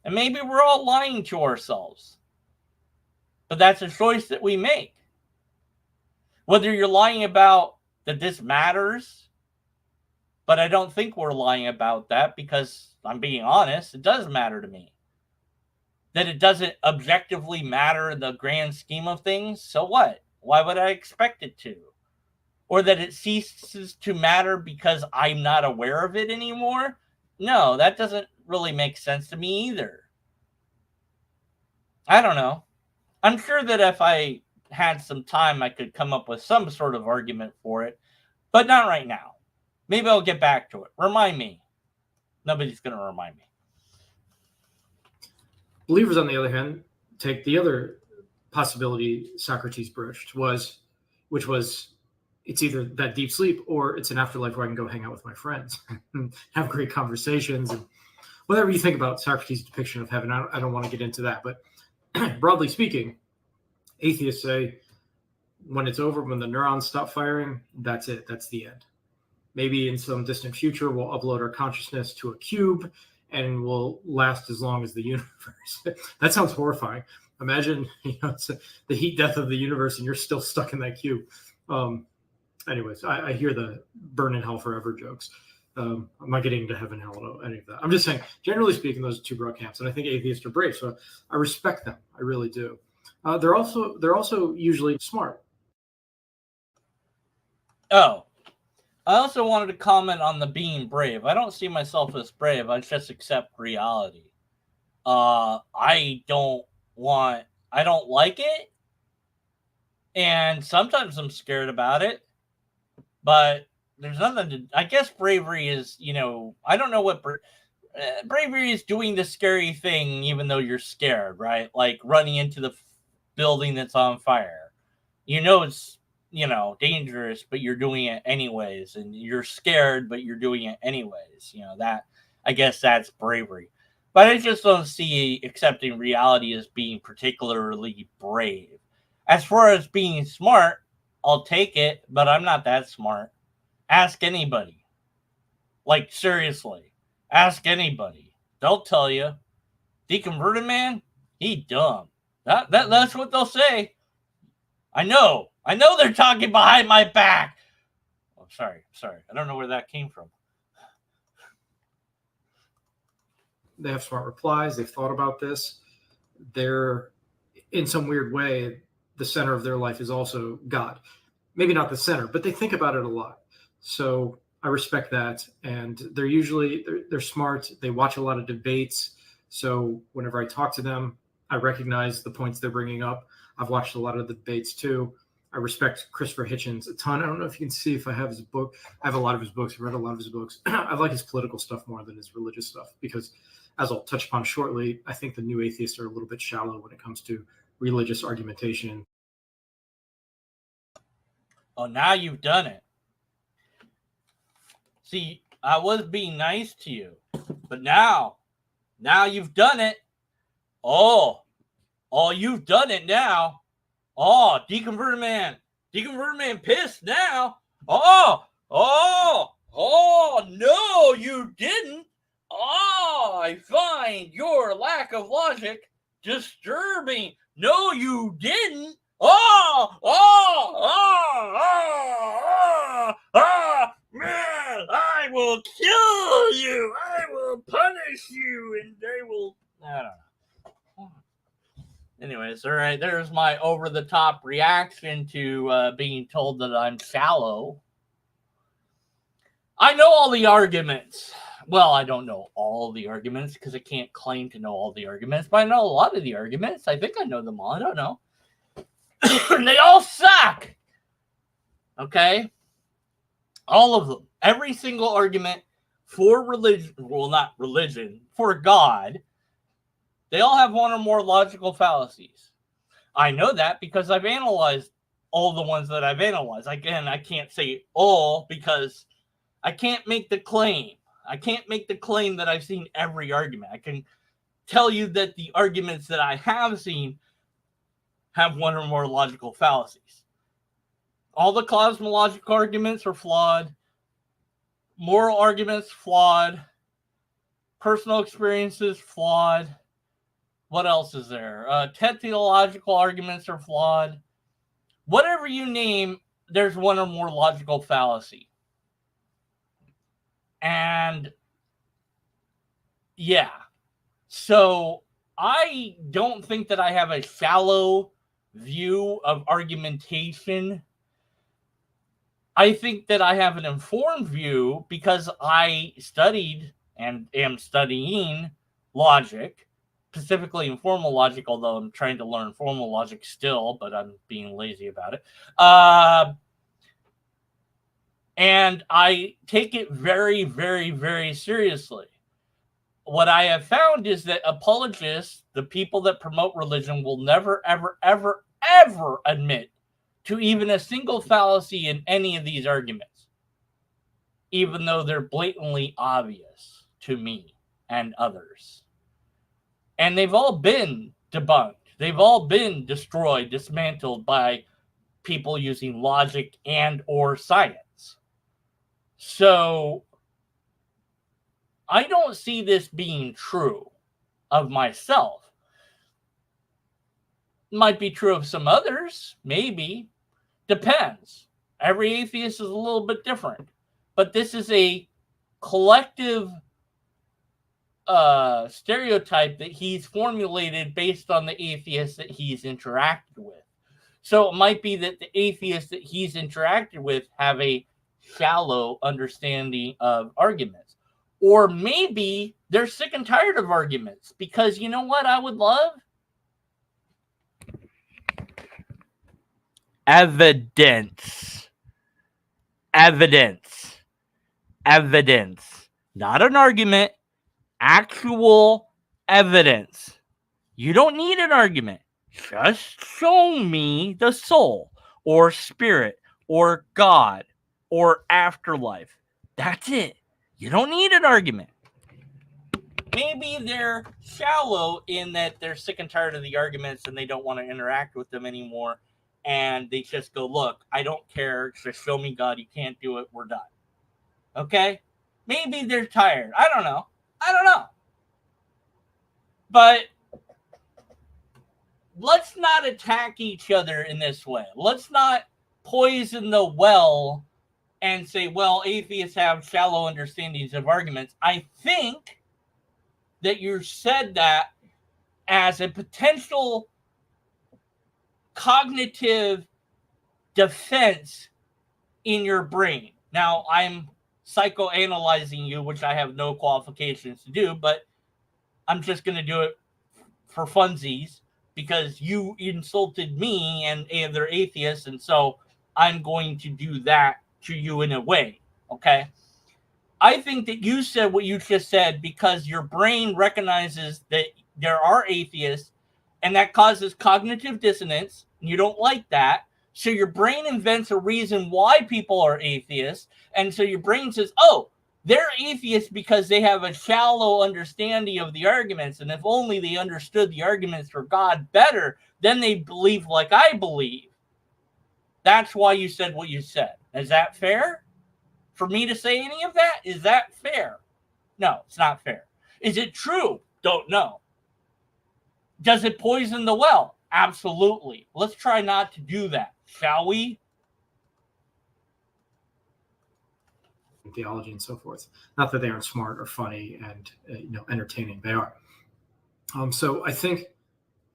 And maybe we're all lying to ourselves. But that's a choice that we make. Whether you're lying about that this matters, but I don't think we're lying about that because I'm being honest, it does matter to me. That it doesn't objectively matter in the grand scheme of things, so what? Why would I expect it to? Or that it ceases to matter because I'm not aware of it anymore? No, that doesn't really make sense to me either. I don't know. I'm sure that if I had some time, I could come up with some sort of argument for it, but not right now. Maybe I'll get back to it. Remind me. Nobody's going to remind me. Believers, on the other hand, take the other possibility Socrates broached, which was it's either that deep sleep or it's an afterlife where I can go hang out with my friends and have great conversations and whatever you think about Socrates' depiction of heaven. I don't want to get into that, but broadly speaking, atheists say when it's over, when the neurons stop firing, that's it. That's the end. Maybe in some distant future, we'll upload our consciousness to a cube and will last as long as the universe. That sounds horrifying. Imagine, it's the heat death of the universe and you're still stuck in that cube. Anyways, I hear the burn in hell forever jokes. I'm not getting into heaven, hell, no, any of that. I'm just saying, generally speaking, those are two broad camps, and I think atheists are brave, so I respect them. I really do. They're also usually smart. Oh, I also wanted to comment on the being brave. I don't see myself as brave. I just accept reality. I don't like it, and sometimes I'm scared about it. But there's nothing to. I guess bravery is, I don't know what bravery is, doing the scary thing even though you're scared, right? Like running into the building that's on fire. It's dangerous, but you're doing it anyways, and you're scared, but you're doing it anyways. That, I guess that's bravery. But I just don't see accepting reality as being particularly brave. As far as being smart, I'll take it, but I'm not that smart. Ask anybody. Like, seriously. Ask anybody. They'll tell you. Deconverted man? He dumb. That's what they'll say. I know they're talking behind my back. Oh, sorry. I don't know where that came from. They have smart replies. They've thought about this. They're, in some weird way, the center of their life is also God. Maybe not the center, but they think about it a lot. So I respect that. And they're smart. They watch a lot of debates. So whenever I talk to them, I recognize the points they're bringing up. I've watched a lot of the debates too. I respect Christopher Hitchens a ton. I don't know if you can see if I have his book. I have a lot of his books. I've read a lot of his books. I like his political stuff more than his religious stuff because, as I'll touch upon shortly, I think the new atheists are a little bit shallow when it comes to religious argumentation. Oh, now you've done it. See, I was being nice to you, but now you've done it. Oh, you've done it now. Oh, deconverted man pissed now. Oh, no, you didn't. Oh, I find your lack of logic disturbing. No, you didn't. Man, I will kill you. I will punish you, and they will. I don't know. anyways, all right, there's my over-the-top reaction to being told that I'm shallow. I know all the arguments. Well, I don't know all the arguments because I can't claim to know all the arguments, but I know a lot of the arguments. I think I know them all. I don't know. They all suck. Okay? All of them. Every single argument for religion, well, not religion, for God, they all have one or more logical fallacies. I know that because I've analyzed all the ones that I've analyzed. Again, I can't say all because I can't make the claim. I can't make the claim that I've seen every argument. I can tell you that the arguments that I have seen have one or more logical fallacies. All the cosmological arguments are flawed. Moral arguments, flawed. Personal experiences, flawed. What else is there? Teleological arguments are flawed. Whatever you name, there's one or more logical fallacy. And yeah, so I don't think that I have a shallow view of argumentation. I think that I have an informed view because I studied and am studying logic, specifically informal logic, although I'm trying to learn formal logic still, but I'm being lazy about it. And I take it very, very, very seriously. What I have found is that apologists, the people that promote religion, will never, ever, ever, ever admit to even a single fallacy in any of these arguments, even though they're blatantly obvious to me and others. And they've all been debunked. They've all been destroyed, dismantled by people using logic and or science. So I don't see this being true of myself. Might be true of some others, maybe. Depends. Every atheist is a little bit different. But this is a collective stereotype that he's formulated based on the atheists that he's interacted with. So it might be that the atheists that he's interacted with have a shallow understanding of arguments. Or maybe they're sick and tired of arguments because you know what I would love? Evidence. Evidence. Evidence. Not an argument. Actual evidence. You don't need an argument. Just show me the soul or spirit or God or afterlife. That's it. You don't need an argument. Maybe they're shallow in that they're sick and tired of the arguments and they don't want to interact with them anymore. And they just go, look, I don't care. Just show me God. You can't do it. We're done. Okay? Maybe they're tired. I don't know. But let's not attack each other in this way. Let's not poison the well and say, well, atheists have shallow understandings of arguments. I think that you said that as a potential cognitive defense in your brain. Now, I'm psychoanalyzing you, which I have no qualifications to do, but I'm just going to do it for funsies because you insulted me and they're atheists, and so I'm going to do that to you in a way, okay? I think that you said what you just said because your brain recognizes that there are atheists, and that causes cognitive dissonance, and you don't like that. So your brain invents a reason why people are atheists, and so your brain says, oh, they're atheists because they have a shallow understanding of the arguments, and if only they understood the arguments for God better, then they believe like I believe. That's why you said what you said. Is that fair? For me to say any of that? Is that fair? No, it's not fair. Is it true? Don't know. Does it poison the well? Absolutely. Let's try not to do that, shall we? Theology and so forth. Not that they aren't smart or funny and entertaining. They are. So I think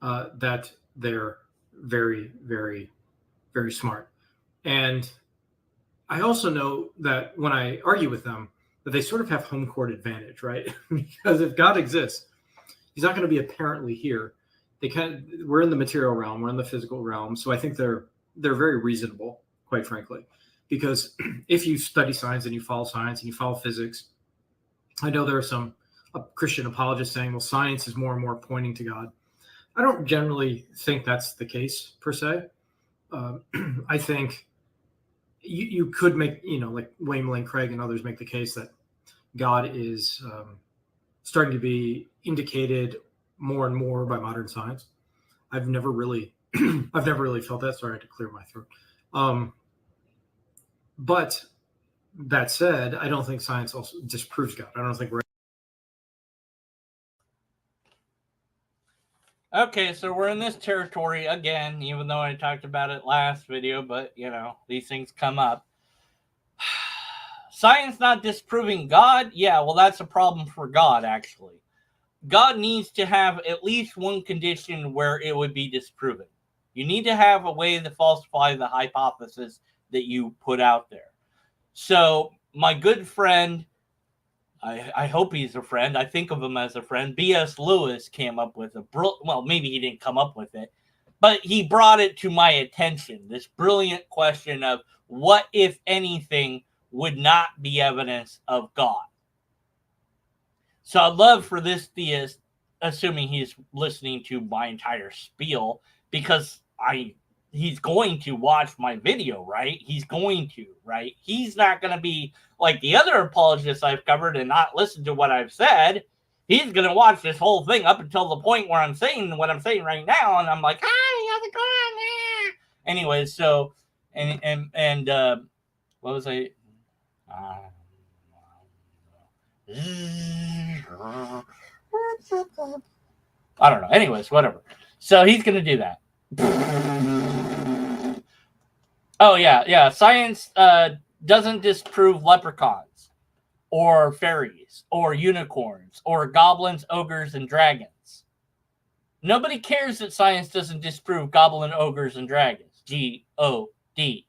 that they're very, very, very smart. And I also know that when I argue with them, that they sort of have home court advantage, right? Because if God exists, he's not going to be apparently here. We're in the material realm, we're in the physical realm. So I think they're very reasonable, quite frankly. Because if you study science and you follow science and you follow physics, I know there are some Christian apologists saying, well, science is more and more pointing to God. I don't generally think that's the case per se. I think you could make, like William Lane Craig and others make the case that God is starting to be indicated more and more by modern science. I've never really felt that. Sorry, I had to clear my throat. But that said, I don't think science also disproves God. I don't think we're. Okay, so we're in this territory again, even though I talked about it last video, but, these things come up. Science not disproving God? Yeah, well, that's a problem for God, actually. God needs to have at least one condition where it would be disproven. You need to have a way to falsify the hypothesis that you put out there. So, my good friend, I hope he's a friend. I think of him as a friend. B.S. Lewis came up with well, maybe he didn't come up with it, but he brought it to my attention. This brilliant question of what, if anything, would not be evidence of God. So I'd love for this theist, assuming he's listening to my entire spiel, because he's going to watch my video, right? He's going to, right? He's not going to be like the other apologists I've covered and not listen to what I've said. He's going to watch this whole thing up until the point where I'm saying what I'm saying right now. And I'm like, hi, how's it going? Anyway, so, and what was I? I don't know. Anyways, whatever. So he's going to do that. Oh, yeah. Science doesn't disprove leprechauns or fairies or unicorns or goblins, ogres, and dragons. Nobody cares that science doesn't disprove goblin, ogres, and dragons. G-O-D.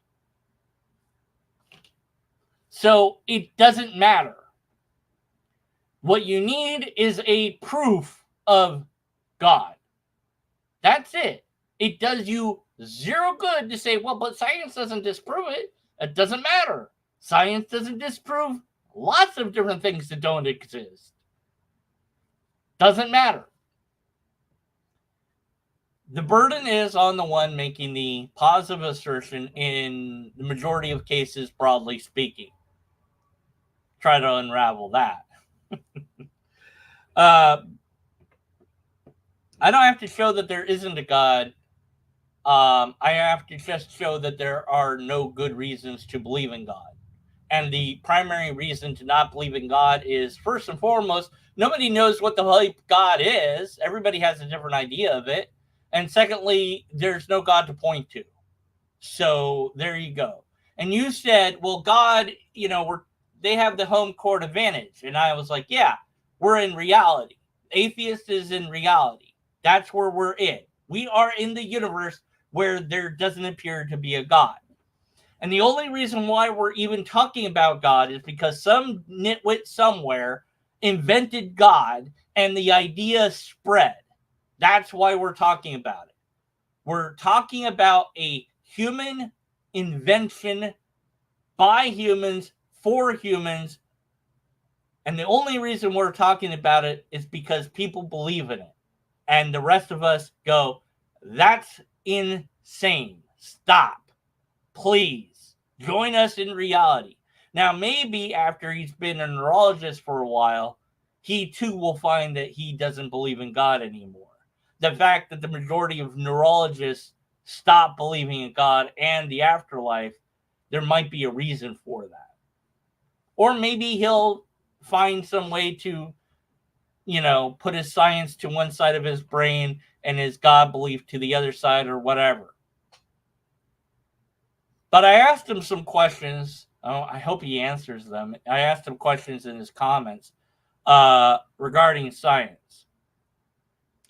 So it doesn't matter. What you need is a proof of God. That's it. It does you zero good to say, well, but science doesn't disprove it. It doesn't matter. Science doesn't disprove lots of different things that don't exist. Doesn't matter. The burden is on the one making the positive assertion in the majority of cases, broadly speaking. Try to unravel that. I don't have to show that there isn't a God. I have to just show that there are no good reasons to believe in God. And the primary reason to not believe in God is, first and foremost, nobody knows what the hell God is. Everybody has a different idea of it. And secondly, there's no God to point to. So there you go. And you said, well, God, they have the home court advantage. And I was like, yeah, we're in reality. Atheist is in reality. That's where we're in. We are in the universe where there doesn't appear to be a God. And the only reason why we're even talking about God is because some nitwit somewhere invented God and the idea spread. That's why we're talking about it. We're talking about a human invention by humans for humans. And the only reason we're talking about it is because people believe in it. And the rest of us go, that's insane. Stop. Please. Join us in reality. Now, maybe after he's been a neurologist for a while, he too will find that he doesn't believe in God anymore. The fact that the majority of neurologists stop believing in God and the afterlife, there might be a reason for that. Or maybe he'll find some way to, put his science to one side of his brain and his God belief to the other side or whatever. But I asked him some questions. I hope he answers them. I asked him questions in his comments regarding science.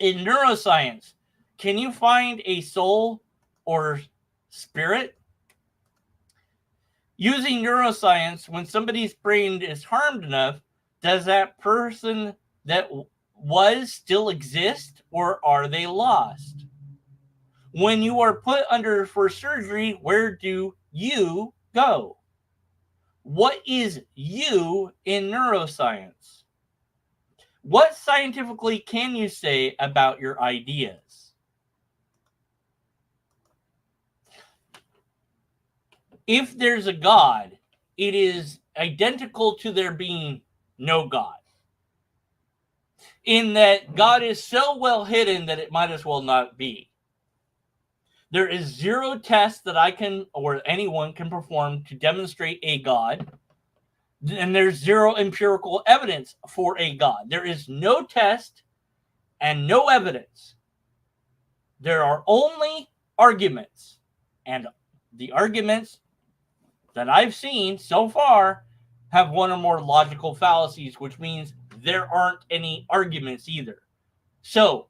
In neuroscience, Can you find a soul or spirit? Using neuroscience, when somebody's brain is harmed enough, does that person that was still exist, or are they lost? When you are put under for surgery, where do you go? What is you in neuroscience? What scientifically can you say about your ideas? If there's a God, it is identical to there being no God. In that God is so well hidden that it might as well not be. There is zero test that I can or anyone can perform to demonstrate a God. And there's zero empirical evidence for a God. There is no test and no evidence. There are only arguments. And the arguments that I've seen so far have one or more logical fallacies, which means there aren't any arguments either. So,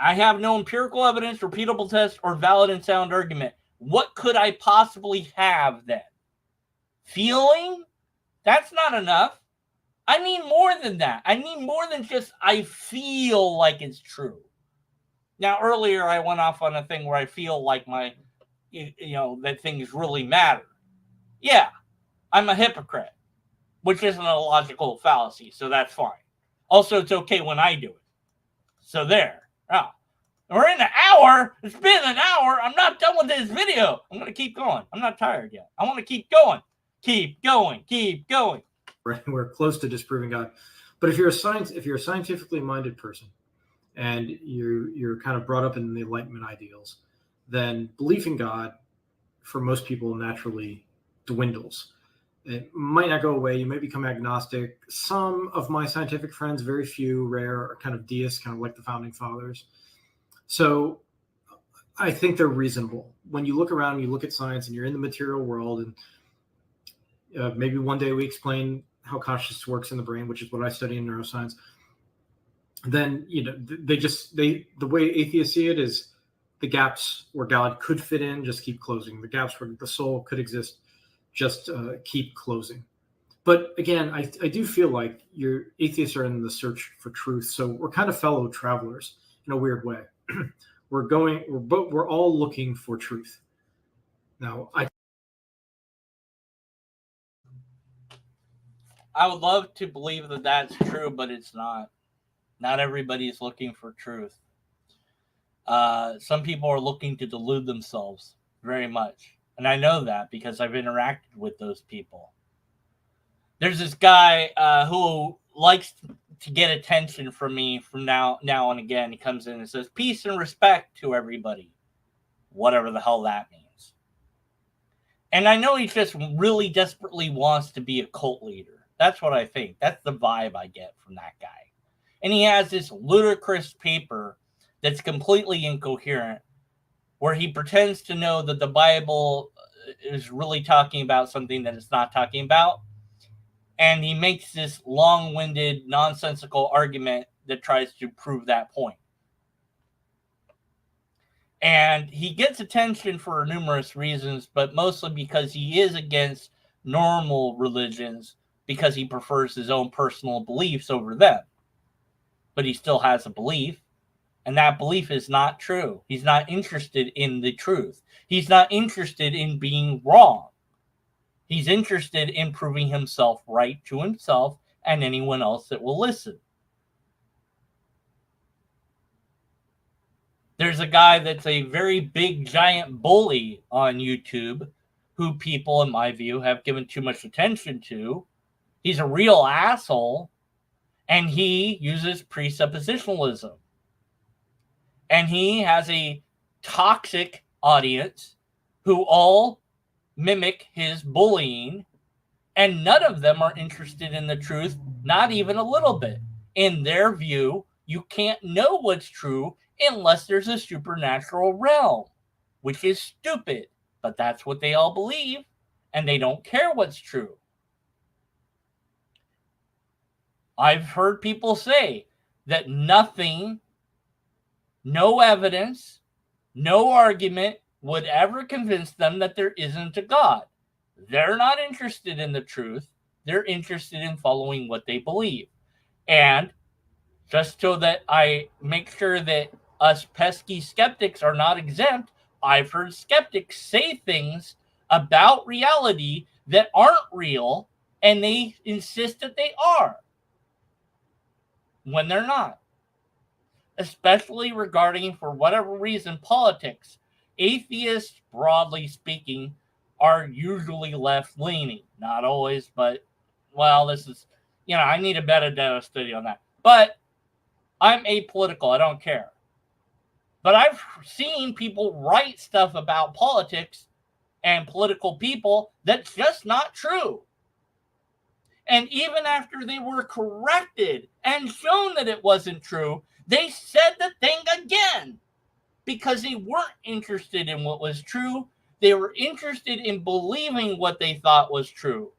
I have no empirical evidence, repeatable test, or valid and sound argument. What could I possibly have then? Feeling? That's not enough. I need more than that. I need more than just I feel like it's true. Now, earlier I went off on a thing where I feel like that things really matter. Yeah, I'm a hypocrite, which isn't a logical fallacy, so that's fine. Also, it's okay when I do it. So there. Oh, we're in an hour. It's been an hour. I'm not done with this video. I'm going to keep going. I'm not tired yet. I want to keep going. Keep going. Keep going. We're close to disproving God. But if you're a scientifically minded person and you're kind of brought up in the Enlightenment ideals, then belief in God for most people naturally dwindles. It might not go away. You may become agnostic. Some of my scientific friends, very few, rare, are kind of deists, kind of like the founding fathers. So I think they're reasonable. When you look around, you look at science, and you're in the material world, and maybe one day we explain how consciousness works in the brain, which is what I study in neuroscience. Then the way atheists see it is the gaps where God could fit in just keep closing. The gaps where the soul could exist just keep closing. But again, I do feel like atheists are in the search for truth. So we're kind of fellow travelers in a weird way. We're all looking for truth. Now, I would love to believe that that's true, but it's not. Not everybody is looking for truth. Some people are looking to delude themselves very much. And I know that because I've interacted with those people. There's this guy who likes to get attention from me from now and again. He comes in and says, peace and respect to everybody. Whatever the hell that means. And I know he just really desperately wants to be a cult leader. That's what I think. That's the vibe I get from that guy. And he has this ludicrous paper that's completely incoherent, where he pretends to know that the Bible is really talking about something that it's not talking about. And he makes this long-winded, nonsensical argument that tries to prove that point. And he gets attention for numerous reasons, but mostly because he is against normal religions, because he prefers his own personal beliefs over them. But he still has a belief. And that belief is not true. He's not interested in the truth. He's not interested in being wrong. He's interested in proving himself right to himself and anyone else that will listen. There's a guy that's a very big, giant bully on YouTube who people, in my view, have given too much attention to. He's a real asshole, and he uses presuppositionalism. And he has a toxic audience who all mimic his bullying, and none of them are interested in the truth, not even a little bit. In their view, you can't know what's true unless there's a supernatural realm, which is stupid, but that's what they all believe, and they don't care what's true. I've heard people say that nothing No evidence, no argument would ever convince them that there isn't a God. They're not interested in the truth. They're interested in following what they believe. And just so that I make sure that us pesky skeptics are not exempt, I've heard skeptics say things about reality that aren't real, and they insist that they are when they're not. Especially regarding, for whatever reason, politics. Atheists, broadly speaking, are usually left-leaning. Not always, but, well, this is, I need a better data study on that. But I'm apolitical. I don't care. But I've seen people write stuff about politics and political people that's just not true. And even after they were corrected and shown that it wasn't true, they said the thing again because they weren't interested in what was true. They were interested in believing what they thought was true.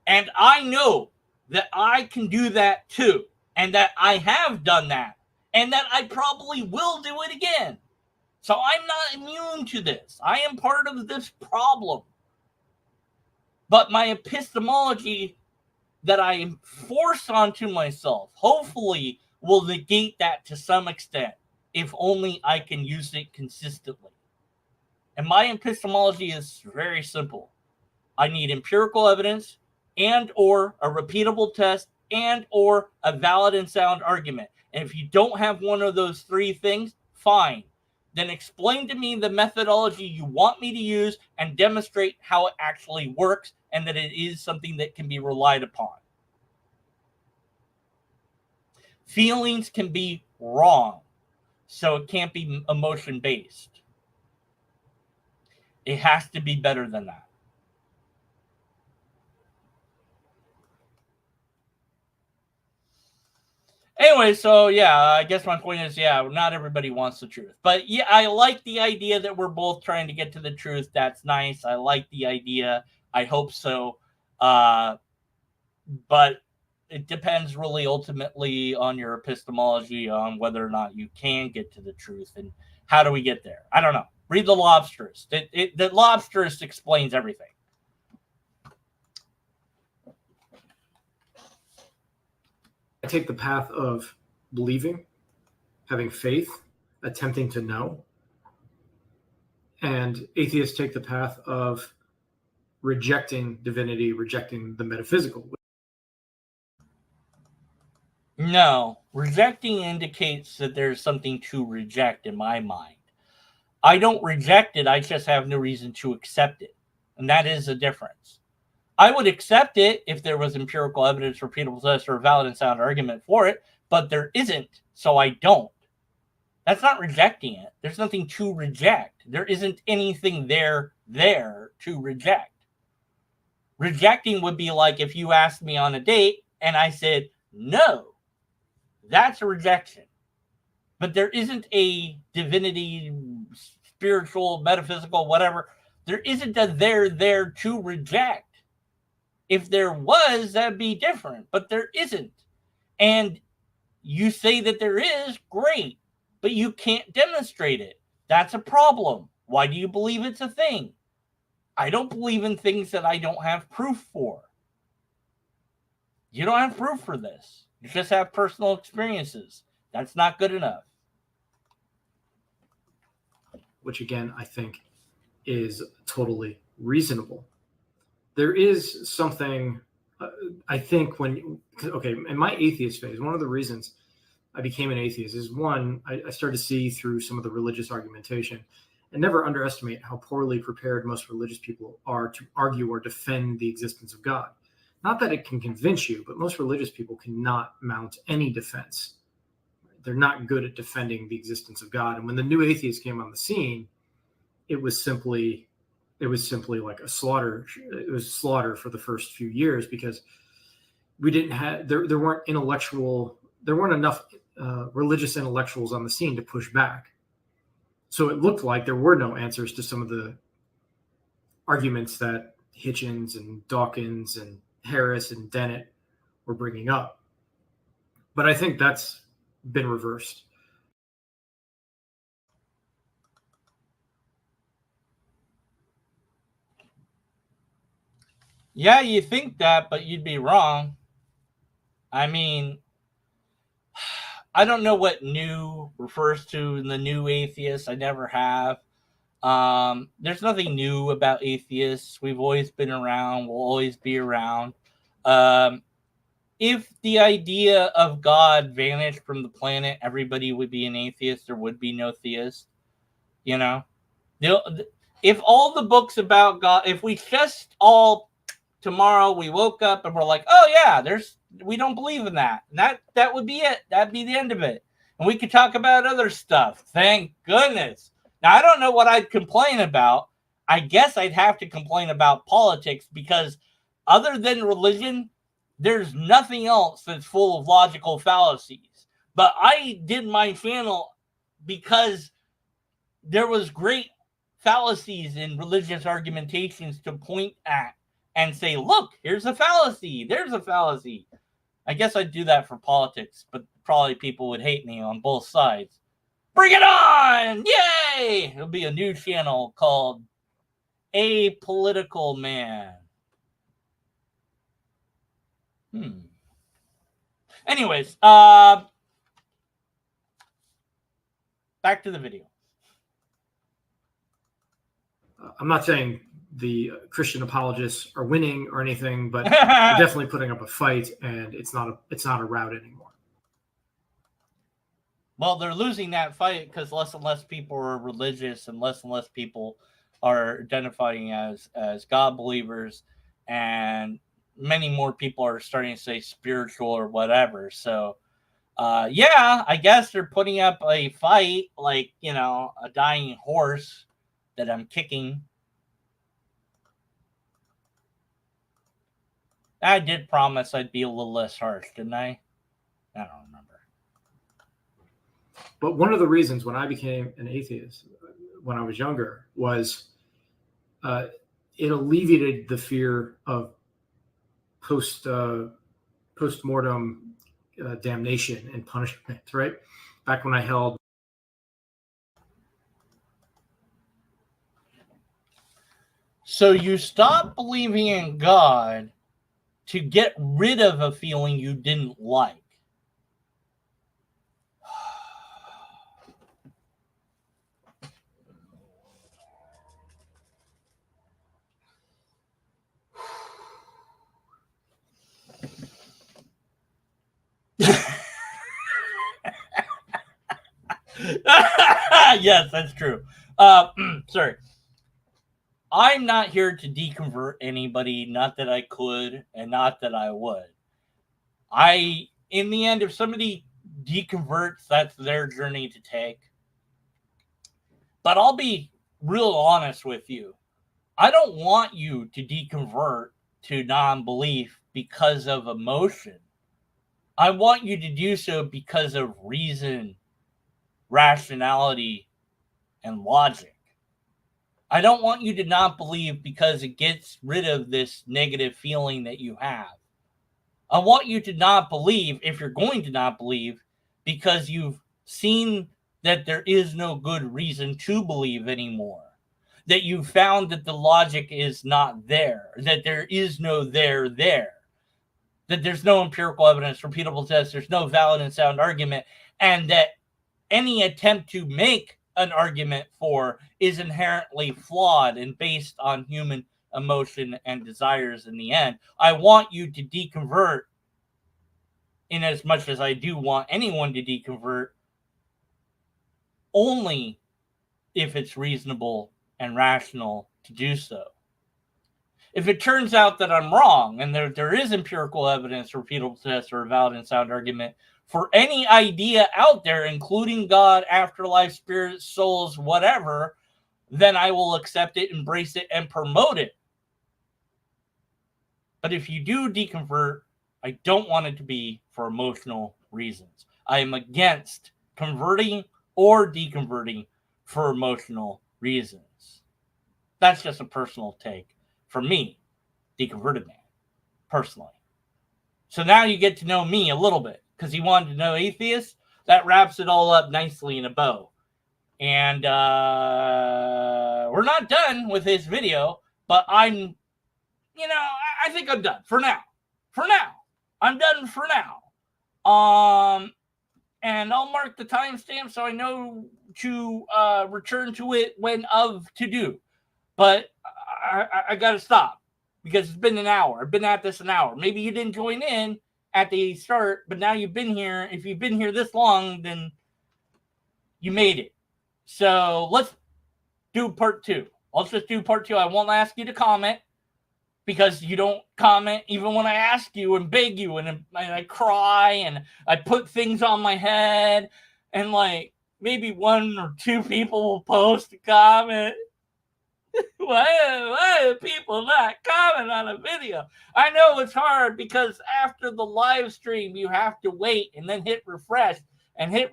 And I know that I can do that too, and that I have done that, and that I probably will do it again. So I'm not immune to this. I am part of this problem. But my epistemology that I force onto myself hopefully will negate that to some extent, if only I can use it consistently. And my epistemology is very simple. I need empirical evidence and or a repeatable test and or a valid and sound argument. And if you don't have one of those three things, fine. Then explain to me the methodology you want me to use and demonstrate how it actually works and that it is something that can be relied upon. Feelings can be wrong, so it can't be emotion-based. It has to be better than that. Anyway, so yeah, I guess my point is, not everybody wants the truth. But yeah, I like the idea that we're both trying to get to the truth. That's nice. I like the idea. I hope so. But it depends really ultimately on your epistemology on whether or not you can get to the truth. And how do we get there? I don't know. Read the Lobsters. The Lobsters explains everything. I take the path of believing, having faith, attempting to know. And atheists take the path of rejecting divinity, rejecting the metaphysical. No, rejecting indicates that there's something to reject in my mind. I don't reject it, I just have no reason to accept it. And that is a difference. I would accept it if there was empirical evidence, repeatable test, or a valid and sound argument for it, but there isn't, so I don't. That's not rejecting it. There's nothing to reject. There isn't anything there to reject. Rejecting would be like if you asked me on a date and I said no. That's a rejection. But there isn't a divinity, spiritual, metaphysical, whatever. There isn't a there to reject. If there was, that'd be different. But there isn't. And you say that there is, great. But you can't demonstrate it. That's a problem. Why do you believe it's a thing? I don't believe in things that I don't have proof for. You don't have proof for this. You just have personal experiences. That's not good enough. Which, again, I think is totally reasonable. There is something, I think, in my atheist phase, one of the reasons I became an atheist is, one, I started to see through some of the religious argumentation, and never underestimate how poorly prepared most religious people are to argue or defend the existence of God. Not that it can convince you, but most religious people cannot mount any defense. They're not good at defending the existence of God. And when the new atheists came on the scene, it was simply like a slaughter. It was slaughter for the first few years because we didn't have, there weren't enough religious intellectuals on the scene to push back. So it looked like there were no answers to some of the arguments that Hitchens and Dawkins and Harris and Dennett were bringing up. But I think that's been reversed. Yeah, you think that, but you'd be wrong. I mean, I don't know what new refers to in the new atheists. I never have. There's nothing new about atheists. We've always been around. We'll always be around. If the idea of God vanished from the planet, everybody would be an atheist. There would be no theist. You know, if all the books about God, if we just all tomorrow we woke up and we're like, oh yeah, we don't believe in that. And that would be it. That'd be the end of it. And we could talk about other stuff. Thank goodness. Now I don't know what I'd complain about. I guess I'd have to complain about politics because other than religion, there's nothing else that's full of logical fallacies. But I did my channel because there was great fallacies in religious argumentations to point at and say, look, here's a fallacy. There's a fallacy. I guess I'd do that for politics, but probably people would hate me on both sides. Bring it on! Yay! It'll be a new channel called Apolitical Man. Anyways, back to the video. I'm not saying the Christian apologists are winning or anything, but they're definitely putting up a fight, and it's not a rout anymore. Well, they're losing that fight because less and less people are religious, and less people are identifying as God believers, and many more people are starting to say spiritual or whatever. So, yeah, I guess they're putting up a fight, like, you know, a dying horse that I'm kicking. I did promise I'd be a little less harsh, didn't I? I don't remember. But one of the reasons when I became an atheist when I was younger was it alleviated the fear of post-mortem damnation and punishment, right? Back when I held. So you stopped believing in God to get rid of a feeling you didn't like. Yes, that's true. Sorry. I'm not here to deconvert anybody, not that I could and not that I would. In the end, if somebody deconverts, that's their journey to take. But I'll be real honest with you. I don't want you to deconvert to non-belief because of emotion. I want you to do so because of reason, rationality, and logic. I don't want you to not believe because it gets rid of this negative feeling that you have. I want you to not believe, if you're going to not believe, because you've seen that there is no good reason to believe anymore. That you've found that the logic is not there. That there is no there. That there's no empirical evidence, repeatable tests, there's no valid and sound argument, and that any attempt to make an argument for is inherently flawed and based on human emotion and desires in the end. I want you to deconvert in as much as I do want anyone to deconvert, only if it's reasonable and rational to do so. If it turns out that I'm wrong and there is empirical evidence, repeatable tests, or a valid and sound argument for any idea out there, including God, afterlife, spirits, souls, whatever, then I will accept it, embrace it, and promote it. But if you do deconvert, I don't want it to be for emotional reasons. I am against converting or deconverting for emotional reasons. That's just a personal take for me, deconverted man, personally. So now you get to know me a little bit. Because he wanted to know atheists, that wraps it all up nicely in a bow. And we're not done with this video, but I think I'm done for now. For now. I'm done for now. And I'll mark the timestamp so I know to return to it when to do. But I got to stop because it's been an hour. I've been at this an hour. Maybe you didn't join in at the start, but now you've been here. If you've been here this long, then you made it. So let's do part 2. Let's just do part 2. I won't ask you to comment because you don't comment even when I ask you and beg you, and I cry and I put things on my head, and like maybe 1 or 2 people will post a comment. Why do people not comment on a video? I know it's hard because after the live stream you have to wait and then hit refresh and then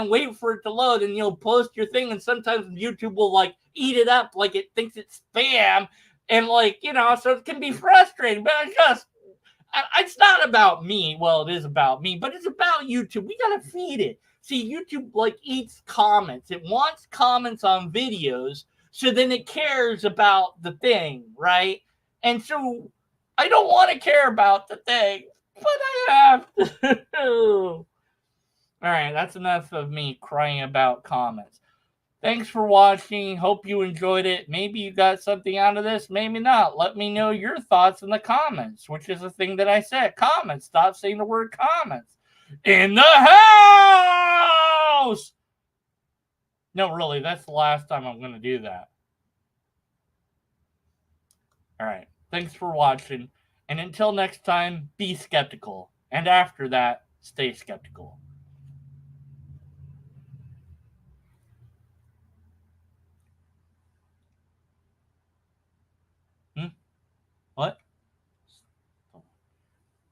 wait for it to load, and you'll post your thing, and sometimes YouTube will like eat it up like it thinks it's spam, and like, so it can be frustrating. But it's not about me. Well, it is about me, but it's about YouTube. We gotta feed it. See, YouTube like eats comments. It wants comments on videos, so then it cares about the thing, right? And so I don't want to care about the thing, but I have to. All right, that's enough of me crying about comments. Thanks for watching. Hope you enjoyed it. Maybe you got something out of this. Maybe not. Let me know your thoughts in the comments, which is the thing that I said. Comments. Stop saying the word comments. In the house! No, really, that's the last time I'm going to do that. All right. Thanks for watching. And until next time, be skeptical. And after that, stay skeptical. What?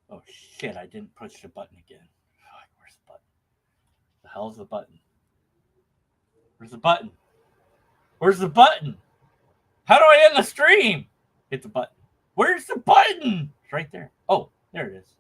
Oh, shit, I didn't push the button again. Fuck, where's the button? The hell's the button? Where's the button? Where's the button? How do I end the stream? Hit the button. Where's the button? It's right there. Oh, there it is.